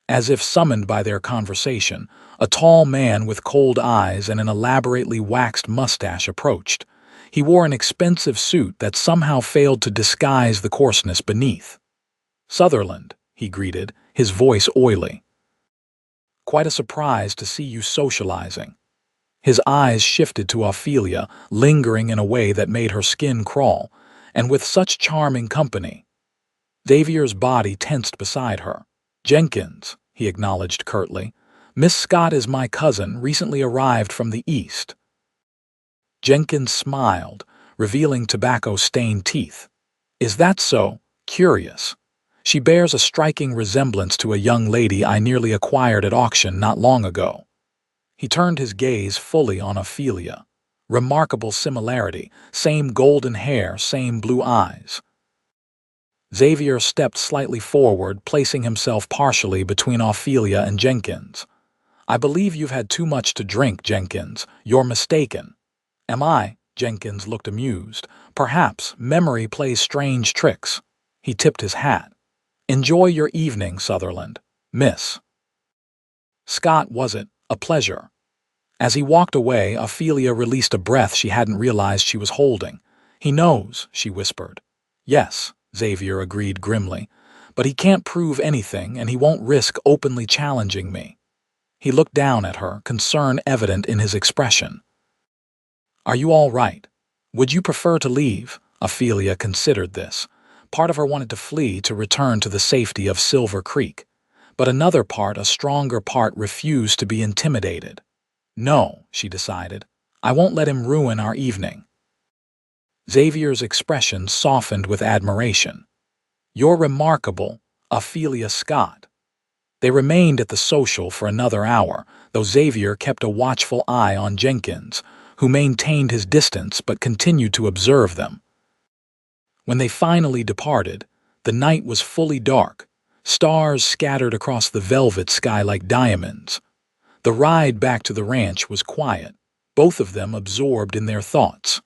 [SPEAKER 1] As if summoned by their conversation, a tall man with cold eyes and an elaborately waxed mustache approached. He wore an expensive suit that somehow failed to disguise the coarseness beneath. Sutherland, he greeted, his voice oily. Quite a surprise to see you socializing. His eyes shifted to Ophelia, lingering in a way that made her skin crawl, and with such charming company. Xavier's body tensed beside her. Jenkins, he acknowledged curtly. Miss Scott is my cousin, recently arrived from the East. Jenkins smiled, revealing tobacco-stained teeth. Is that so? Curious. She bears a striking resemblance to a young lady I nearly acquired at auction not long ago. He turned his gaze fully on Ophelia. Remarkable similarity, same golden hair, same blue eyes. Xavier stepped slightly forward, placing himself partially between Ophelia and Jenkins. I believe you've had too much to drink, Jenkins. You're mistaken. Am I? Jenkins looked amused. Perhaps memory plays strange tricks. He tipped his hat. Enjoy your evening, Sutherland. Miss Scott, was it? A pleasure. As he walked away, Ophelia released a breath she hadn't realized she was holding. He knows, she whispered. Yes, Xavier agreed grimly, but he can't prove anything and he won't risk openly challenging me. He looked down at her, concern evident in his expression. Are you all right? Would you prefer to leave? Ophelia considered this. Part of her wanted to flee to return to the safety of Silver Creek, but another part, a stronger part, refused to be intimidated. No, she decided. I won't let him ruin our evening. Xavier's expression softened with admiration. You're remarkable, Ophelia Scott. They remained at the social for another hour, though Xavier kept a watchful eye on Jenkins, who maintained his distance but continued to observe them. When they finally departed, the night was fully dark, stars scattered across the velvet sky like diamonds. The ride back to the ranch was quiet, both of them absorbed in their thoughts.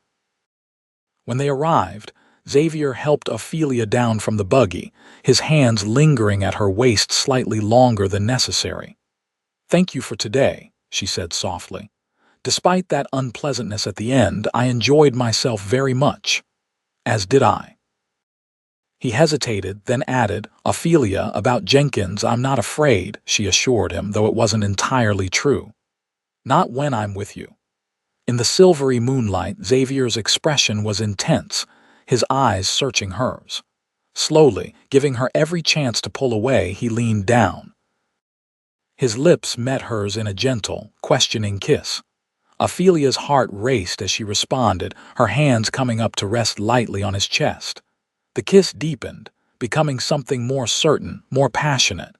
[SPEAKER 1] When they arrived, Xavier helped Ophelia down from the buggy, his hands lingering at her waist slightly longer than necessary. Thank you for today, she said softly. Despite that unpleasantness at the end, I enjoyed myself very much. As did I. He hesitated, then added, Ophelia, about Jenkins, I'm not afraid, she assured him, though it wasn't entirely true. Not when I'm with you. In the silvery moonlight, Xavier's expression was intense, his eyes searching hers. Slowly, giving her every chance to pull away, he leaned down. His lips met hers in a gentle, questioning kiss. Ophelia's heart raced as she responded, her hands coming up to rest lightly on his chest. The kiss deepened, becoming something more certain, more passionate.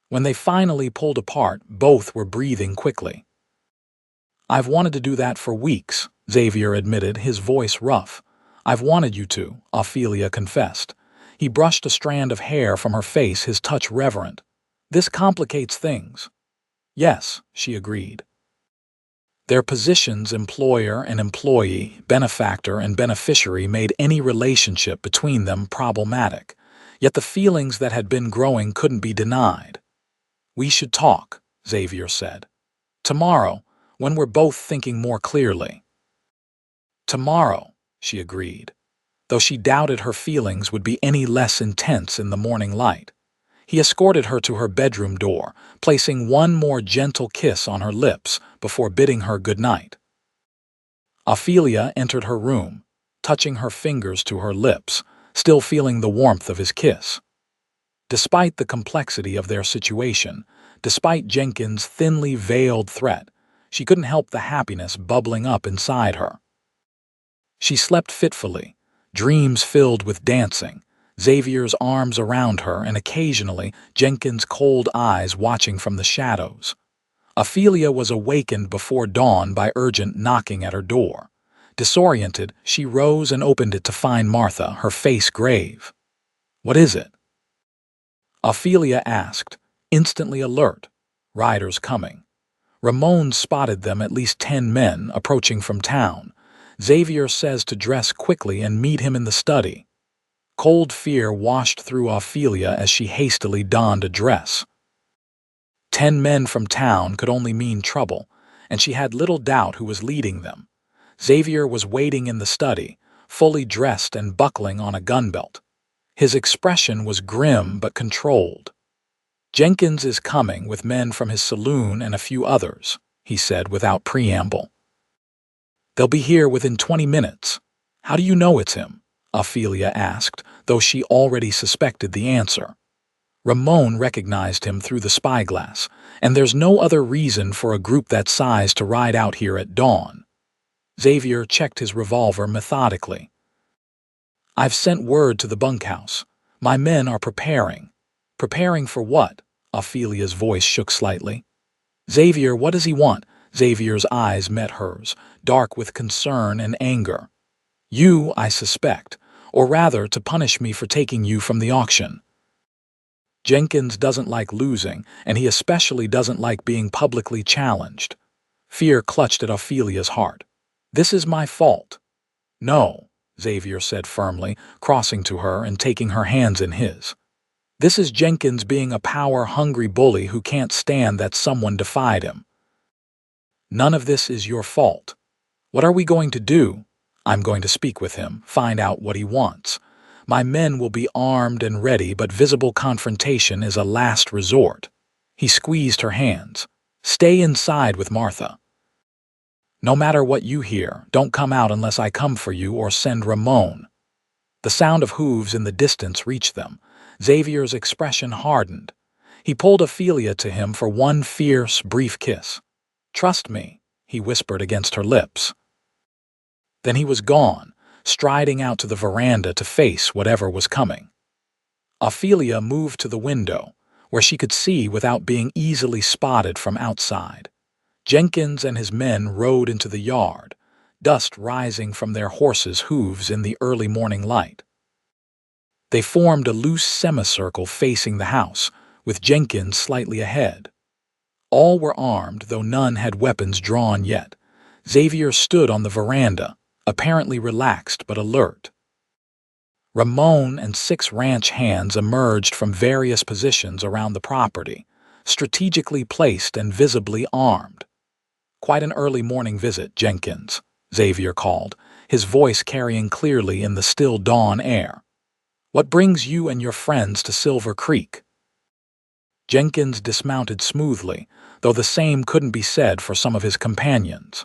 [SPEAKER 1] When they finally pulled apart, both were breathing quickly. I've wanted to do that for weeks, Xavier admitted, his voice rough. I've wanted you to, Ophelia confessed. He brushed a strand of hair from her face, his touch reverent. This complicates things. Yes, she agreed. Their positions, employer and employee, benefactor and beneficiary, made any relationship between them problematic, yet the feelings that had been growing couldn't be denied. We should talk, Xavier said. Tomorrow, when we're both thinking more clearly. Tomorrow, she agreed, though she doubted her feelings would be any less intense in the morning light. He escorted her to her bedroom door, placing one more gentle kiss on her lips before bidding her good night. Ophelia entered her room, touching her fingers to her lips, still feeling the warmth of his kiss. Despite the complexity of their situation, despite Jenkins' thinly veiled threat, she couldn't help the happiness bubbling up inside her. She slept fitfully, dreams filled with dancing, Xavier's arms around her and occasionally Jenkins' cold eyes watching from the shadows. Ophelia was awakened before dawn by urgent knocking at her door. Disoriented, she rose and opened it to find Martha, her face grave. "What is it?" Ophelia asked, instantly alert. "Riders coming." Ramon spotted them, at least 10 men, approaching from town. Xavier says to dress quickly and meet him in the study. Cold fear washed through Ophelia as she hastily donned a dress. 10 men from town could only mean trouble, and she had little doubt who was leading them. Xavier was waiting in the study, fully dressed and buckling on a gun belt. His expression was grim but controlled. "Jenkins is coming with men from his saloon and a few others," he said without preamble. "They'll be here within 20 minutes. How do you know it's him?" Ophelia asked, though she already suspected the answer. Ramon recognized him through the spyglass, and there's no other reason for a group that size to ride out here at dawn. Xavier checked his revolver methodically. "I've sent word to the bunkhouse. My men are preparing." "Preparing for what?" Ophelia's voice shook slightly. "Xavier, what does he want?" Xavier's eyes met hers, dark with concern and anger. "You, I suspect, or rather to punish me for taking you from the auction. Jenkins doesn't like losing, and he especially doesn't like being publicly challenged." Fear clutched at Ophelia's heart. "This is my fault." "No," Xavier said firmly, crossing to her and taking her hands in his. "This is Jenkins being a power-hungry bully who can't stand that someone defied him. None of this is your fault. What are we going to do?" "I'm going to speak with him, find out what he wants. My men will be armed and ready, but visible confrontation is a last resort." He squeezed her hands. "Stay inside with Martha. No matter what you hear, don't come out unless I come for you or send Ramon." The sound of hooves in the distance reached them. Xavier's expression hardened. He pulled Ophelia to him for one fierce, brief kiss. "Trust me," he whispered against her lips. Then he was gone, striding out to the veranda to face whatever was coming. Ophelia moved to the window, where she could see without being easily spotted from outside. Jenkins and his men rode into the yard, dust rising from their horses' hooves in the early morning light. They formed a loose semicircle facing the house, with Jenkins slightly ahead. All were armed, though none had weapons drawn yet. Xavier stood on the veranda, apparently relaxed but alert. Ramon and 6 ranch hands emerged from various positions around the property, strategically placed and visibly armed. "Quite an early morning visit, Jenkins," Xavier called, his voice carrying clearly in the still dawn air. "What brings you and your friends to Silver Creek?" Jenkins dismounted smoothly, though the same couldn't be said for some of his companions.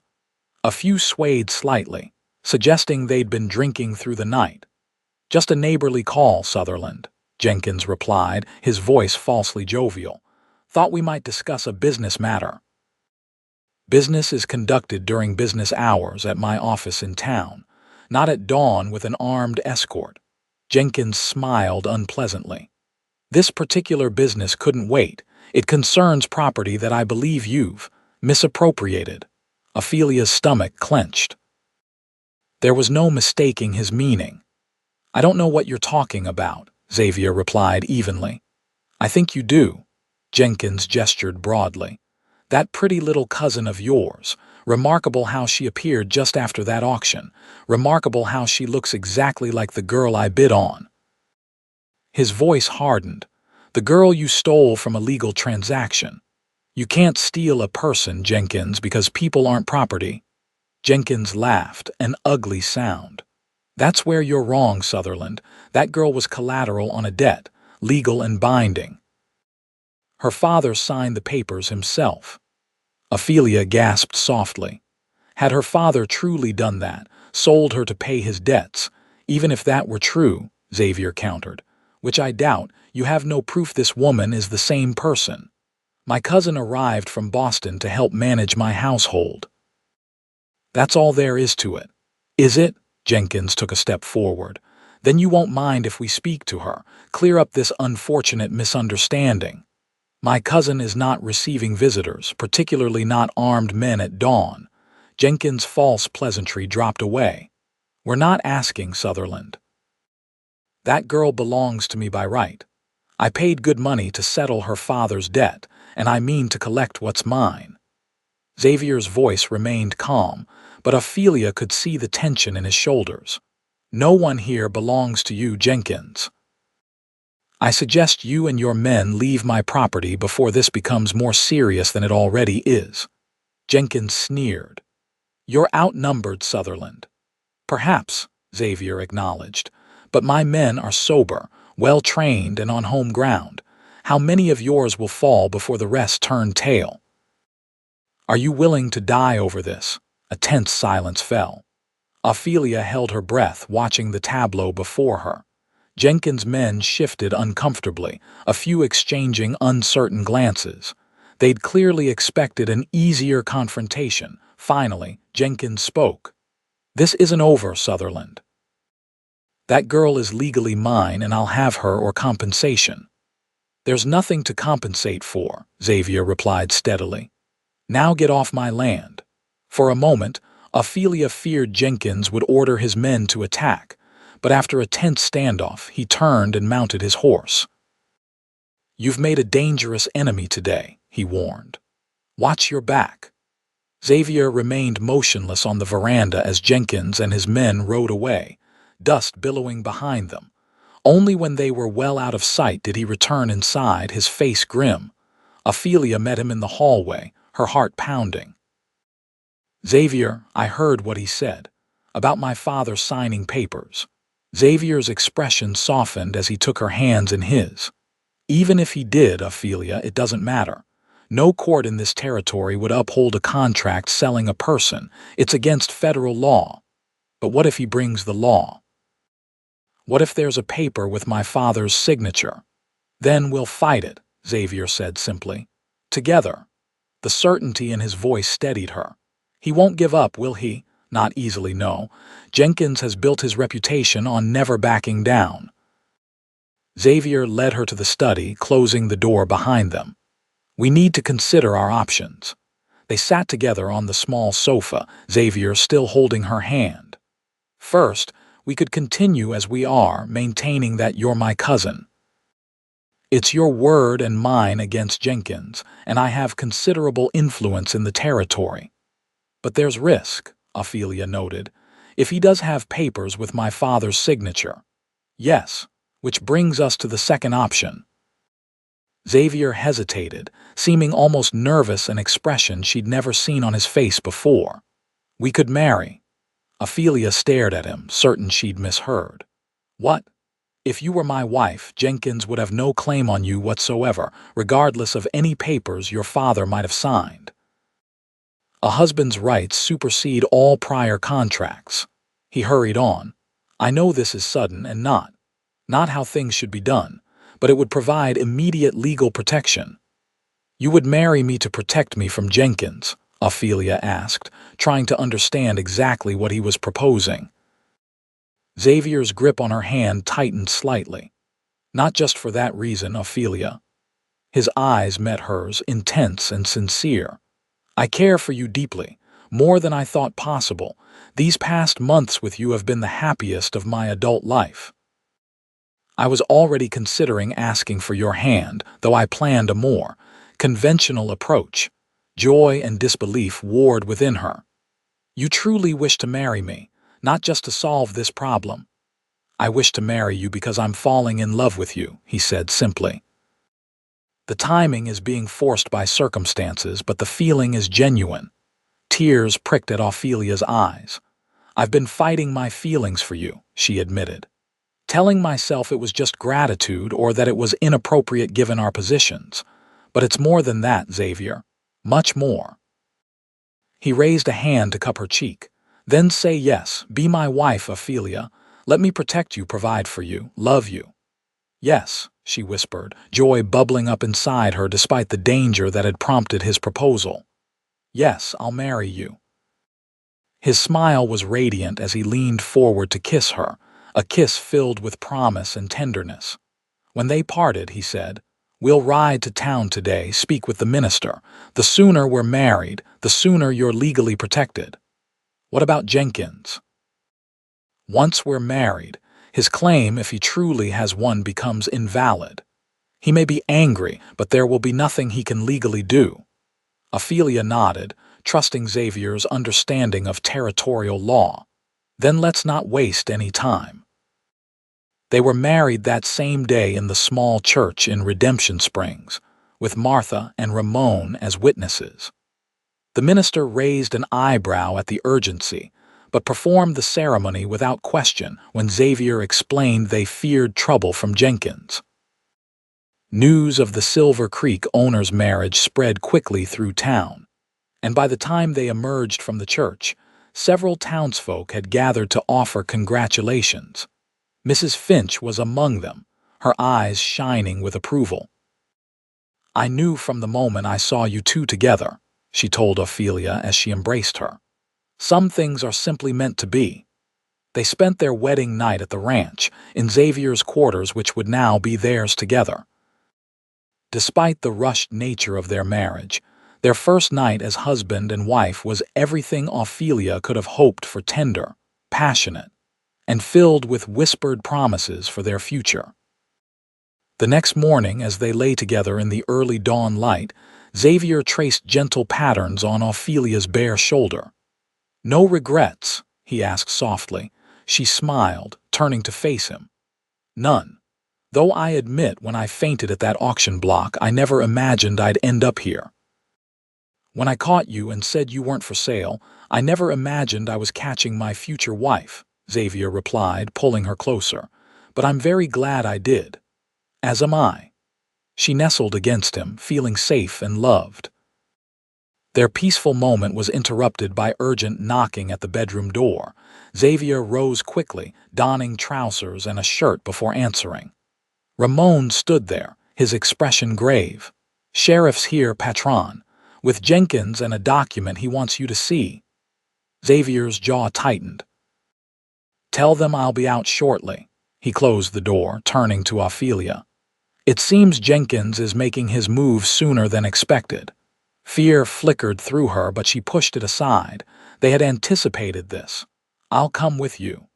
[SPEAKER 1] A few swayed slightly, suggesting they'd been drinking through the night. "Just a neighborly call, Sutherland," Jenkins replied, his voice falsely jovial. "Thought we might discuss a business matter." "Business is conducted during business hours at my office in town, not at dawn with an armed escort." Jenkins smiled unpleasantly. "This particular business couldn't wait. It concerns property that I believe you've misappropriated." Ophelia's stomach clenched. There was no mistaking his meaning. "I don't know what you're talking about," Xavier replied evenly. "I think you do." Jenkins gestured broadly. "That pretty little cousin of yours. Remarkable how she appeared just after that auction. Remarkable how she looks exactly like the girl I bid on." His voice hardened. "The girl you stole from a legal transaction. You can't steal a person, Jenkins, because people aren't property." Jenkins laughed, an ugly sound. "That's where you're wrong, Sutherland. That girl was collateral on a debt, legal and binding. Her father signed the papers himself." Ophelia gasped softly. Had her father truly done that, sold her to pay his debts, even if that were true, Xavier countered, which I doubt, you have no proof this woman is the same person. My cousin arrived from Boston to help manage my household. That's all there is to it. Is it? Jenkins took a step forward. Then you won't mind if we speak to her, clear up this unfortunate misunderstanding. My cousin is not receiving visitors, particularly not armed men at dawn. Jenkins' false pleasantry dropped away. We're not asking, Sutherland. That girl belongs to me by right. I paid good money to settle her father's debt, and I mean to collect what's mine. Xavier's voice remained calm, but Ophelia could see the tension in his shoulders. No one here belongs to you, Jenkins. I suggest you and your men leave my property before this becomes more serious than it already is. Jenkins sneered. You're outnumbered, Sutherland. Perhaps, Xavier acknowledged, but my men are sober, well-trained, and on home ground. How many of yours will fall before the rest turn tail? Are you willing to die over this? A tense silence fell. Ophelia held her breath, watching the tableau before her. Jenkins' men shifted uncomfortably, a few exchanging uncertain glances. They'd clearly expected an easier confrontation. Finally, Jenkins spoke. This isn't over, Sutherland. That girl is legally mine, and I'll have her or compensation. There's nothing to compensate for, Xavier replied steadily. Now get off my land. For a moment, Ophelia feared Jenkins would order his men to attack, but after a tense standoff, he turned and mounted his horse. You've made a dangerous enemy today, he warned. Watch your back. Xavier remained motionless on the veranda as Jenkins and his men rode away, dust billowing behind them. Only when they were well out of sight did he return inside, his face grim. Ophelia met him in the hallway, her heart pounding. Xavier, I heard what he said, about my father signing papers. Xavier's expression softened as he took her hands in his. Even if he did, Ophelia, it doesn't matter. No court in this territory would uphold a contract selling a person. It's against federal law. But what if he brings the law? What if there's a paper with my father's signature? Then we'll fight it, Xavier said simply. Together. The certainty in his voice steadied her. He won't give up, will he? Not easily, no. Jenkins has built his reputation on never backing down. Xavier led her to the study, closing the door behind them. We need to consider our options. They sat together on the small sofa, Xavier still holding her hand. First, we could continue as we are, maintaining that you're my cousin. It's your word and mine against Jenkins, and I have considerable influence in the territory. But there's risk, Ophelia noted, if he does have papers with my father's signature. Yes, which brings us to the second option. Xavier hesitated, seeming almost nervous, an expression she'd never seen on his face before. We could marry. Ophelia stared at him, certain she'd misheard. What? If you were my wife, Jenkins would have no claim on you whatsoever, regardless of any papers your father might have signed. A husband's rights supersede all prior contracts. He hurried on. I know this is sudden and not how things should be done, but it would provide immediate legal protection. You would marry me to protect me from Jenkins, Ophelia asked, trying to understand exactly what he was proposing. Xavier's grip on her hand tightened slightly. Not just for that reason, Ophelia. His eyes met hers, intense and sincere. I care for you deeply, more than I thought possible. These past months with you have been the happiest of my adult life. I was already considering asking for your hand, though I planned a more conventional approach. Joy and disbelief warred within her. You truly wish to marry me, not just to solve this problem. I wish to marry you because I'm falling in love with you, he said simply. The timing is being forced by circumstances, but the feeling is genuine. Tears pricked at Ophelia's eyes. I've been fighting my feelings for you, she admitted. Telling myself it was just gratitude or that it was inappropriate given our positions. But it's more than that, Xavier. Much more. He raised a hand to cup her cheek. Then say yes, be my wife, Ophelia. Let me protect you, provide for you, love you. Yes, she whispered, joy bubbling up inside her despite the danger that had prompted his proposal. Yes, I'll marry you. His smile was radiant as he leaned forward to kiss her, a kiss filled with promise and tenderness. When they parted, he said, "We'll ride to town today, speak with the minister. The sooner we're married, the sooner you're legally protected." What about Jenkins? Once we're married, his claim, if he truly has one, becomes invalid. He may be angry, but there will be nothing he can legally do. Ophelia nodded, trusting Xavier's understanding of territorial law. Then let's not waste any time. They were married that same day in the small church in Redemption Springs, with Martha and Ramon as witnesses. The minister raised an eyebrow at the urgency, but performed the ceremony without question when Xavier explained they feared trouble from Jenkins. News of the Silver Creek owner's marriage spread quickly through town, and by the time they emerged from the church, several townsfolk had gathered to offer congratulations. Mrs. Finch was among them, her eyes shining with approval. "I knew from the moment I saw you two together," she told Ophelia as she embraced her. "Some things are simply meant to be." They spent their wedding night at the ranch, in Xavier's quarters, which would now be theirs together. Despite the rushed nature of their marriage, their first night as husband and wife was everything Ophelia could have hoped for: tender, passionate, and filled with whispered promises for their future. The next morning, as they lay together in the early dawn light, Xavier traced gentle patterns on Ophelia's bare shoulder. "No regrets?" he asked softly. She smiled, turning to face him. "None. Though I admit when I fainted at that auction block, I never imagined I'd end up here. When I caught you and said you weren't for sale, I never imagined I was catching my future wife," Xavier replied, pulling her closer. "But I'm very glad I did. As am I." She nestled against him, feeling safe and loved. Their peaceful moment was interrupted by urgent knocking at the bedroom door. Xavier rose quickly, donning trousers and a shirt before answering. Ramon stood there, his expression grave. "Sheriff's here, patron, with Jenkins and a document he wants you to see." Xavier's jaw tightened. "Tell them I'll be out shortly." He closed the door, turning to Ophelia. "It seems Jenkins is making his move sooner than expected." Fear flickered through her, but she pushed it aside. They had anticipated this. "I'll come with you."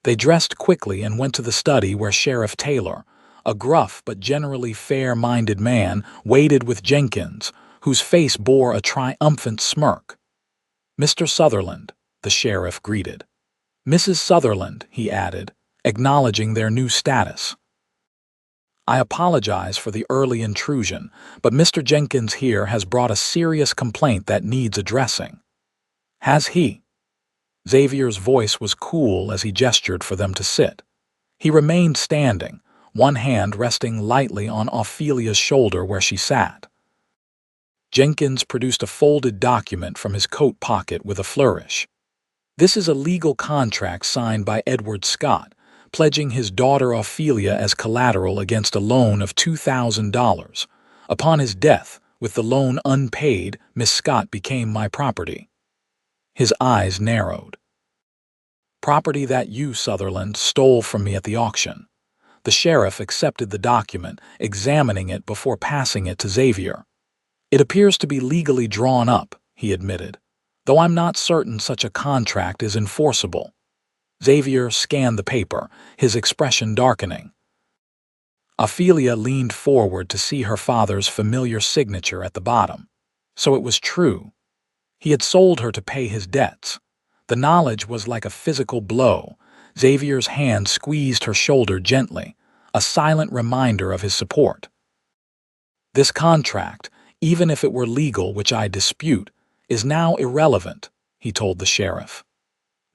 [SPEAKER 1] They dressed quickly and went to the study where Sheriff Taylor, a gruff but generally fair-minded man, waited with Jenkins, whose face bore a triumphant smirk. "Mr. Sutherland," the sheriff greeted. "Mrs. Sutherland," he added, acknowledging their new status. "I apologize for the early intrusion, but Mr. Jenkins here has brought a serious complaint that needs addressing." "Has he?" Xavier's voice was cool as he gestured for them to sit. He remained standing, one hand resting lightly on Ophelia's shoulder where she sat. Jenkins produced a folded document from his coat pocket with a flourish. "This is a legal contract signed by Edward Scott, pledging his daughter Ophelia as collateral against a loan of $2,000. Upon his death, with the loan unpaid, Miss Scott became my property." His eyes narrowed. "Property that you, Sutherland, stole from me at the auction." The sheriff accepted the document, examining it before passing it to Xavier. "It appears to be legally drawn up," he admitted, "though I'm not certain such a contract is enforceable." Xavier scanned the paper, his expression darkening. Ophelia leaned forward to see her father's familiar signature at the bottom. So it was true. He had sold her to pay his debts. The knowledge was like a physical blow. Xavier's hand squeezed her shoulder gently, a silent reminder of his support. "This contract, even if it were legal, which I dispute, is now irrelevant," he told the sheriff.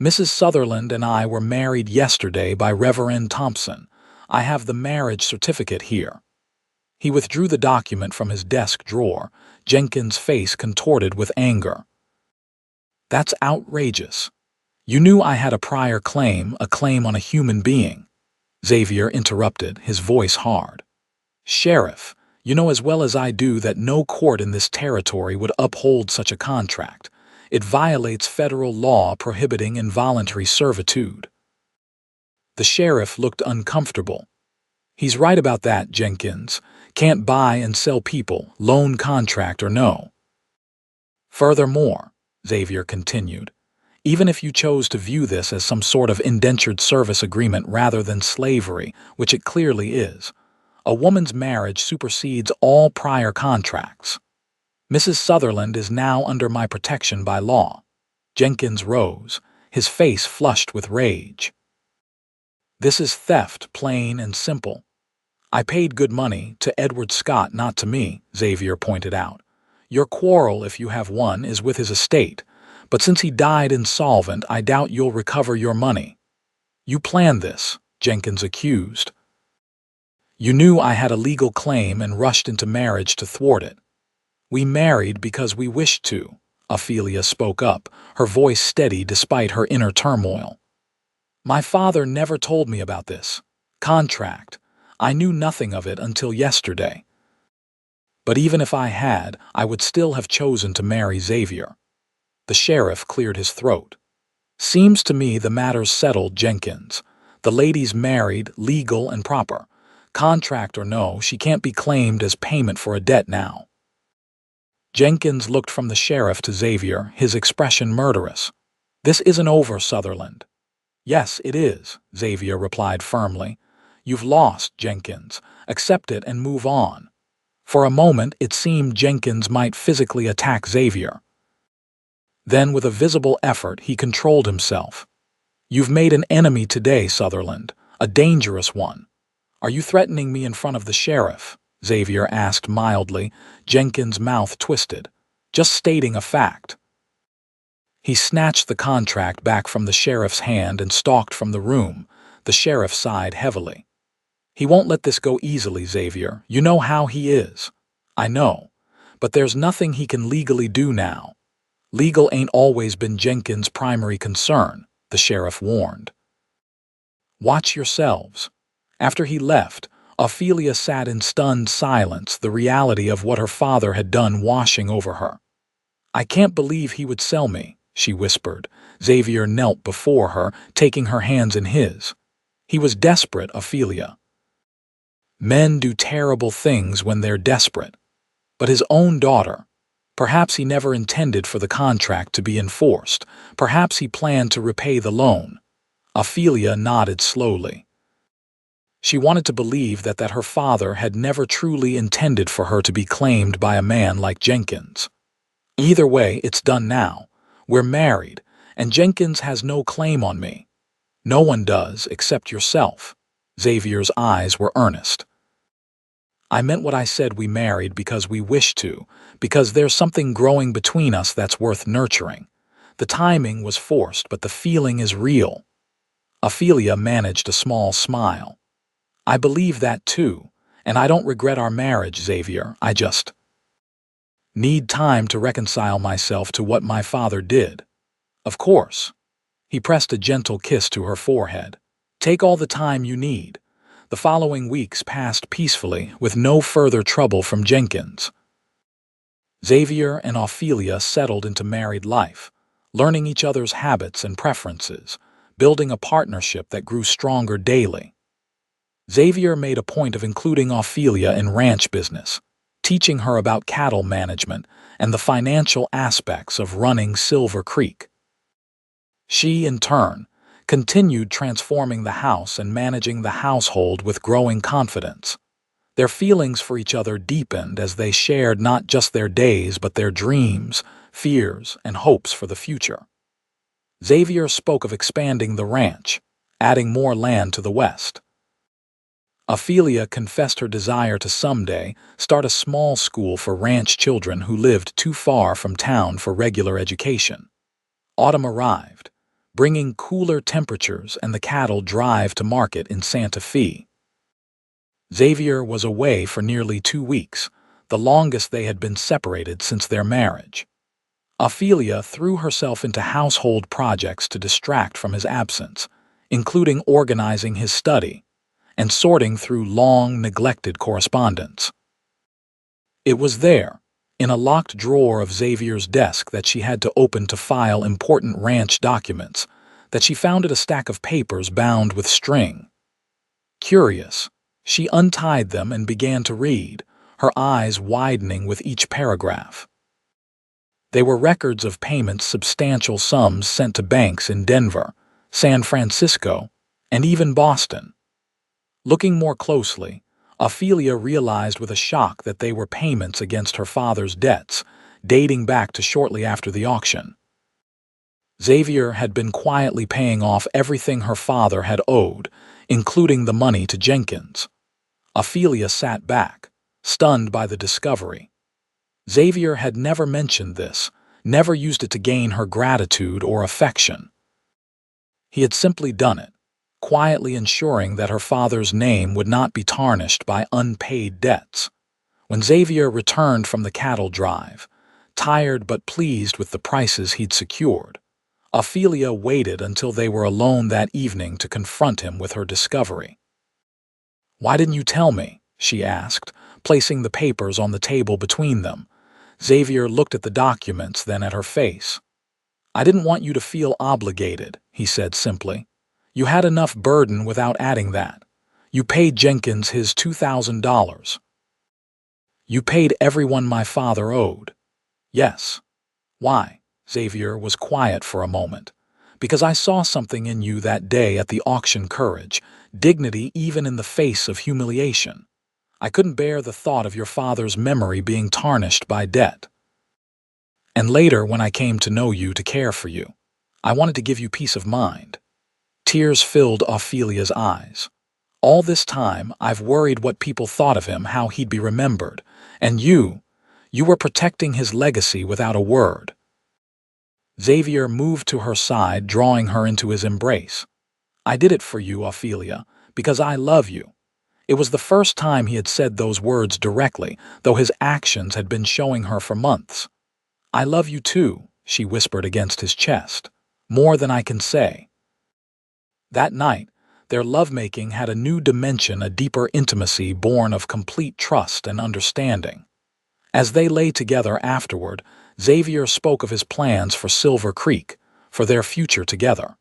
[SPEAKER 1] "Mrs. Sutherland and I were married yesterday by Reverend Thompson. I have the marriage certificate here." He withdrew the document from his desk drawer, Jenkins' face contorted with anger. That's outrageous. You knew I had a prior claim, a claim on a human being. Xavier interrupted, his voice hard. Sheriff, you know as well as I do that no court in this territory would uphold such a contract. It violates federal law prohibiting involuntary servitude. The sheriff looked uncomfortable. He's right about that, Jenkins. Can't buy and sell people, loan contract or no. Furthermore, Xavier continued, even if you chose to view this as some sort of indentured service agreement rather than slavery, which it clearly is, a woman's marriage supersedes all prior contracts. Mrs. Sutherland is now under my protection by law. Jenkins rose, his face flushed with rage. This is theft, plain and simple. I paid good money to Edward Scott, not to me, Xavier pointed out. Your quarrel, if you have one, is with his estate, but since he died insolvent, I doubt you'll recover your money. You planned this, Jenkins accused. You knew I had a legal claim and rushed into marriage to thwart it. We married because we wished to, Ophelia spoke up, her voice steady despite her inner turmoil. My father never told me about this contract. I knew nothing of it until yesterday. But even if I had, I would still have chosen to marry Xavier. The sheriff cleared his throat. Seems to me the matter's settled, Jenkins. The lady's married, legal and proper. Contract or no, she can't be claimed as payment for a debt now. Jenkins looked from the sheriff to Xavier, his expression murderous. This isn't over, Sutherland. Yes, it is, Xavier replied firmly. You've lost, Jenkins. Accept it and move on. For a moment, it seemed Jenkins might physically attack Xavier. Then, with a visible effort, he controlled himself. You've made an enemy today, Sutherland, a dangerous one. Are you threatening me in front of the sheriff? Xavier asked mildly, Jenkins' mouth twisted. Just stating a fact. He snatched the contract back from the sheriff's hand and stalked from the room. The sheriff sighed heavily. He won't let this go easily, Xavier. You know how he is. I know. But there's nothing he can legally do now. Legal ain't always been Jenkins' primary concern, the sheriff warned. Watch yourselves. After he left, Ophelia sat in stunned silence, the reality of what her father had done washing over her. I can't believe he would sell me, she whispered. Xavier knelt before her, taking her hands in his. He was desperate, Ophelia. Men do terrible things when they're desperate. But his own daughter, perhaps he never intended for the contract to be enforced. Perhaps he planned to repay the loan. Ophelia nodded slowly. She wanted to believe that her father had never truly intended for her to be claimed by a man like Jenkins. Either way, it's done now. We're married, and Jenkins has no claim on me. No one does except yourself. Xavier's eyes were earnest. I meant what I said. We married because we wished to, because there's something growing between us that's worth nurturing. The timing was forced, but the feeling is real. Ophelia managed a small smile. I believe that too, and I don't regret our marriage, Xavier. I just need time to reconcile myself to what my father did. Of course. He pressed a gentle kiss to her forehead. Take all the time you need. The following weeks passed peacefully, with no further trouble from Jenkins. Xavier and Ophelia settled into married life, learning each other's habits and preferences, building a partnership that grew stronger daily. Xavier made a point of including Ophelia in ranch business, teaching her about cattle management and the financial aspects of running Silver Creek. She, in turn, continued transforming the house and managing the household with growing confidence. Their feelings for each other deepened as they shared not just their days but their dreams, fears, and hopes for the future. Xavier spoke of expanding the ranch, adding more land to the west. Ophelia confessed her desire to someday start a small school for ranch children who lived too far from town for regular education. Autumn arrived, bringing cooler temperatures and the cattle drive to market in Santa Fe. Xavier was away for nearly 2 weeks, the longest they had been separated since their marriage. Ophelia threw herself into household projects to distract from his absence, including organizing his study and sorting through long, neglected correspondence. It was there, in a locked drawer of Xavier's desk that she had to open to file important ranch documents, that she found a stack of papers bound with string. Curious, she untied them and began to read, her eyes widening with each paragraph. They were records of payments, substantial sums sent to banks in Denver, San Francisco, and even Boston. Looking more closely, Ophelia realized with a shock that they were payments against her father's debts, dating back to shortly after the auction. Xavier had been quietly paying off everything her father had owed, including the money to Jenkins. Ophelia sat back, stunned by the discovery. Xavier had never mentioned this, never used it to gain her gratitude or affection. He had simply done it, quietly ensuring that her father's name would not be tarnished by unpaid debts. When Xavier returned from the cattle drive, tired but pleased with the prices he'd secured, Ophelia waited until they were alone that evening to confront him with her discovery. "Why didn't you tell me?" she asked, placing the papers on the table between them. Xavier looked at the documents, then at her face. "I didn't want you to feel obligated," he said simply. "You had enough burden without adding that. You paid Jenkins his $2,000. You paid everyone my father owed." "Yes." "Why?" Xavier was quiet for a moment. "Because I saw something in you that day at the auction, courage, dignity even in the face of humiliation. I couldn't bear the thought of your father's memory being tarnished by debt. And later, when I came to know you, to care for you, I wanted to give you peace of mind." Tears filled Ophelia's eyes. "All this time, I've worried what people thought of him, how he'd be remembered. And you were protecting his legacy without a word." Xavier moved to her side, drawing her into his embrace. "I did it for you, Ophelia, because I love you." It was the first time he had said those words directly, though his actions had been showing her for months. "I love you too," she whispered against his chest. "More than I can say." That night, their lovemaking had a new dimension, a deeper intimacy born of complete trust and understanding. As they lay together afterward, Xavier spoke of his plans for Silver Creek, for their future together.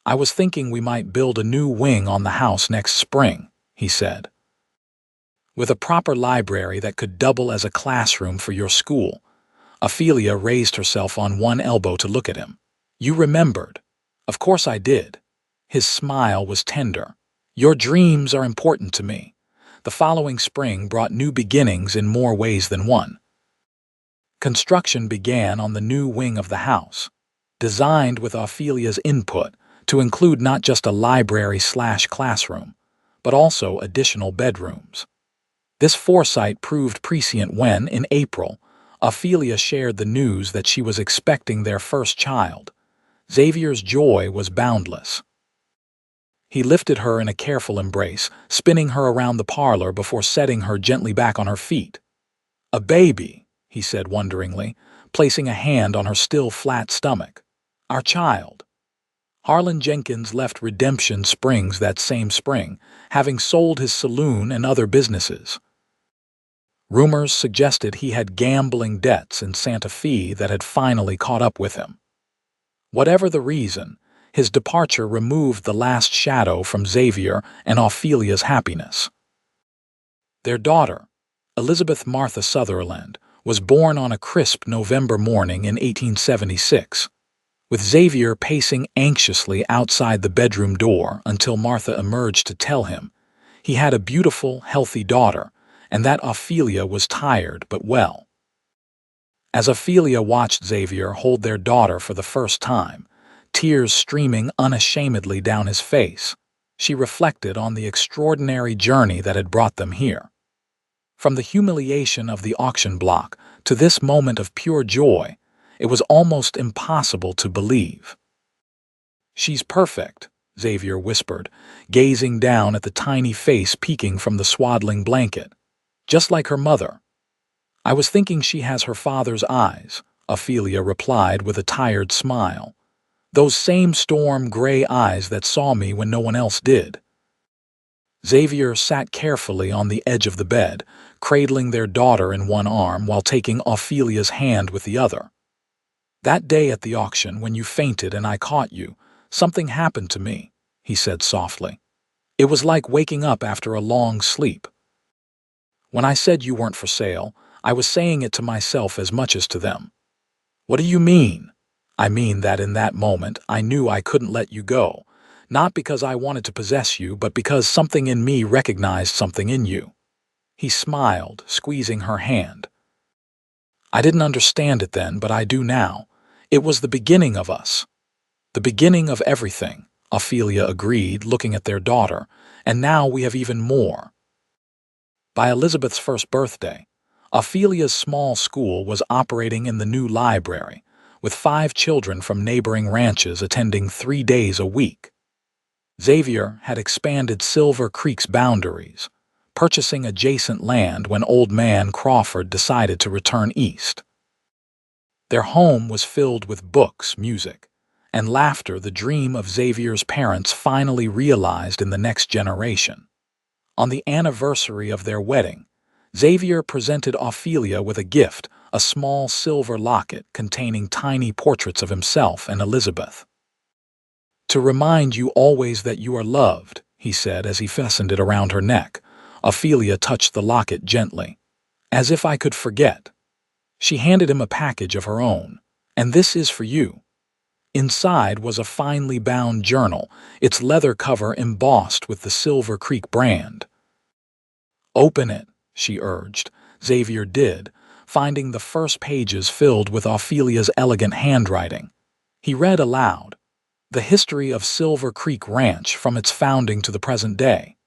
[SPEAKER 1] "I was thinking we might build a new wing on the house next spring," he said. "With a proper library that could double as a classroom for your school." Ophelia raised herself on one elbow to look at him. "You remembered." "Of course I did." His smile was tender. "Your dreams are important to me." The following spring brought new beginnings in more ways than one. Construction began on the new wing of the house, designed with Ophelia's input to include not just a library/classroom, but also additional bedrooms. This foresight proved prescient when, in April, Ophelia shared the news that she was expecting their first child. Xavier's joy was boundless. He lifted her in a careful embrace, spinning her around the parlor before setting her gently back on her feet. "A baby," he said wonderingly, placing a hand on her still flat stomach. "Our child." Harlan Jenkins left Redemption Springs that same spring, having sold his saloon and other businesses. Rumors suggested he had gambling debts in Santa Fe that had finally caught up with him. Whatever the reason, his departure removed the last shadow from Xavier and Ophelia's happiness. Their daughter, Elizabeth Martha Sutherland, was born on a crisp November morning in 1876. With Xavier pacing anxiously outside the bedroom door until Martha emerged to tell him he had a beautiful, healthy daughter, and that Ophelia was tired but well. As Ophelia watched Xavier hold their daughter for the first time, tears streaming unashamedly down his face, she reflected on the extraordinary journey that had brought them here. From the humiliation of the auction block to this moment of pure joy, it was almost impossible to believe. "She's perfect," Xavier whispered, gazing down at the tiny face peeking from the swaddling blanket. "Just like her mother. I was thinking she has her father's eyes, Ophelia replied with a tired smile. "Those same storm-gray eyes that saw me when no one else did." Xavier sat carefully on the edge of the bed, cradling their daughter in one arm while taking Ophelia's hand with the other. "That day at the auction, when you fainted and I caught you, something happened to me," he said softly. "It was like waking up after a long sleep. When I said you weren't for sale, I was saying it to myself as much as to them." "What do you mean?" "I mean that in that moment I knew I couldn't let you go, not because I wanted to possess you, but because something in me recognized something in you." He smiled, squeezing her hand. "I didn't understand it then, but I do now. It was the beginning of us." "The beginning of everything," Ophelia agreed, looking at their daughter, "and now we have even more." By Elizabeth's first birthday, Ophelia's small school was operating in the new library, with 5 children from neighboring ranches attending 3 days a week. Xavier had expanded Silver Creek's boundaries, purchasing adjacent land when Old Man Crawford decided to return east. Their home was filled with books, music, and laughter, the dream of Xavier's parents finally realized in the next generation. On the anniversary of their wedding, Xavier presented Ophelia with a gift, a small silver locket containing tiny portraits of himself and Elizabeth. "To remind you always that you are loved," he said as he fastened it around her neck. Ophelia touched the locket gently. "As if I could forget." She handed him a package of her own. "And this is for you." Inside was a finely bound journal, its leather cover embossed with the Silver Creek brand. "Open it," she urged. Xavier did, finding the first pages filled with Ophelia's elegant handwriting. He read aloud, "The history of Silver Creek Ranch from its founding to the present day.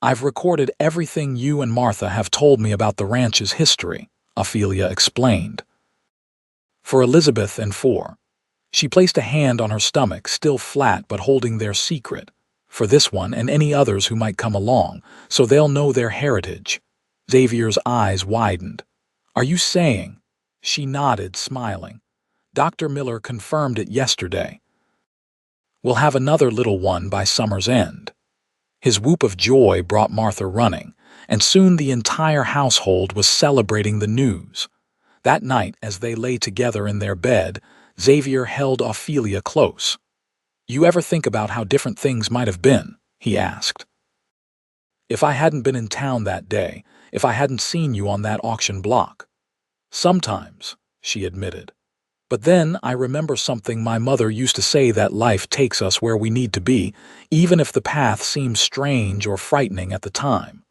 [SPEAKER 1] I've recorded everything you and Martha have told me about the ranch's history," Ophelia explained. "For Elizabeth and for—" She placed a hand on her stomach, still flat but holding their secret. "For this one and any others who might come along, so they'll know their heritage." Xavier's eyes widened. "Are you saying—" She nodded, smiling. "Dr. Miller confirmed it yesterday. We'll have another little one by summer's end." His whoop of joy brought Martha running, and soon the entire household was celebrating the news. That night, as they lay together in their bed, Xavier held Ophelia close. "You ever think about how different things might have been?" he asked. "If I hadn't been in town that day, if I hadn't seen you on that auction block?" "Sometimes," she admitted. "But then I remember something my mother used to say, that life takes us where we need to be, even if the path seems strange or frightening at the time."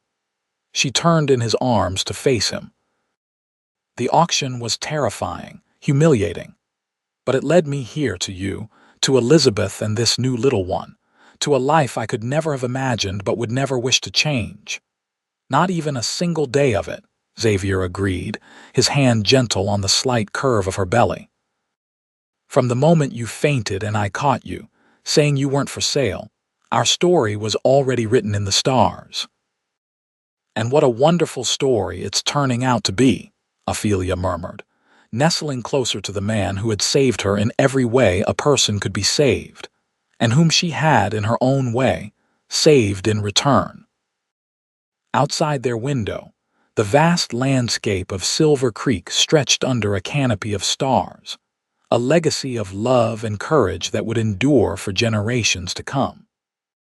[SPEAKER 1] She turned in his arms to face him. "The auction was terrifying, humiliating. But it led me here to you, to Elizabeth and this new little one, to a life I could never have imagined but would never wish to change." "Not even a single day of it," Xavier agreed, his hand gentle on the slight curve of her belly. "From the moment you fainted and I caught you, saying you weren't for sale, our story was already written in the stars." "And what a wonderful story it's turning out to be," Ophelia murmured, nestling closer to the man who had saved her in every way a person could be saved, and whom she had, in her own way, saved in return. Outside their window, the vast landscape of Silver Creek stretched under a canopy of stars, a legacy of love and courage that would endure for generations to come.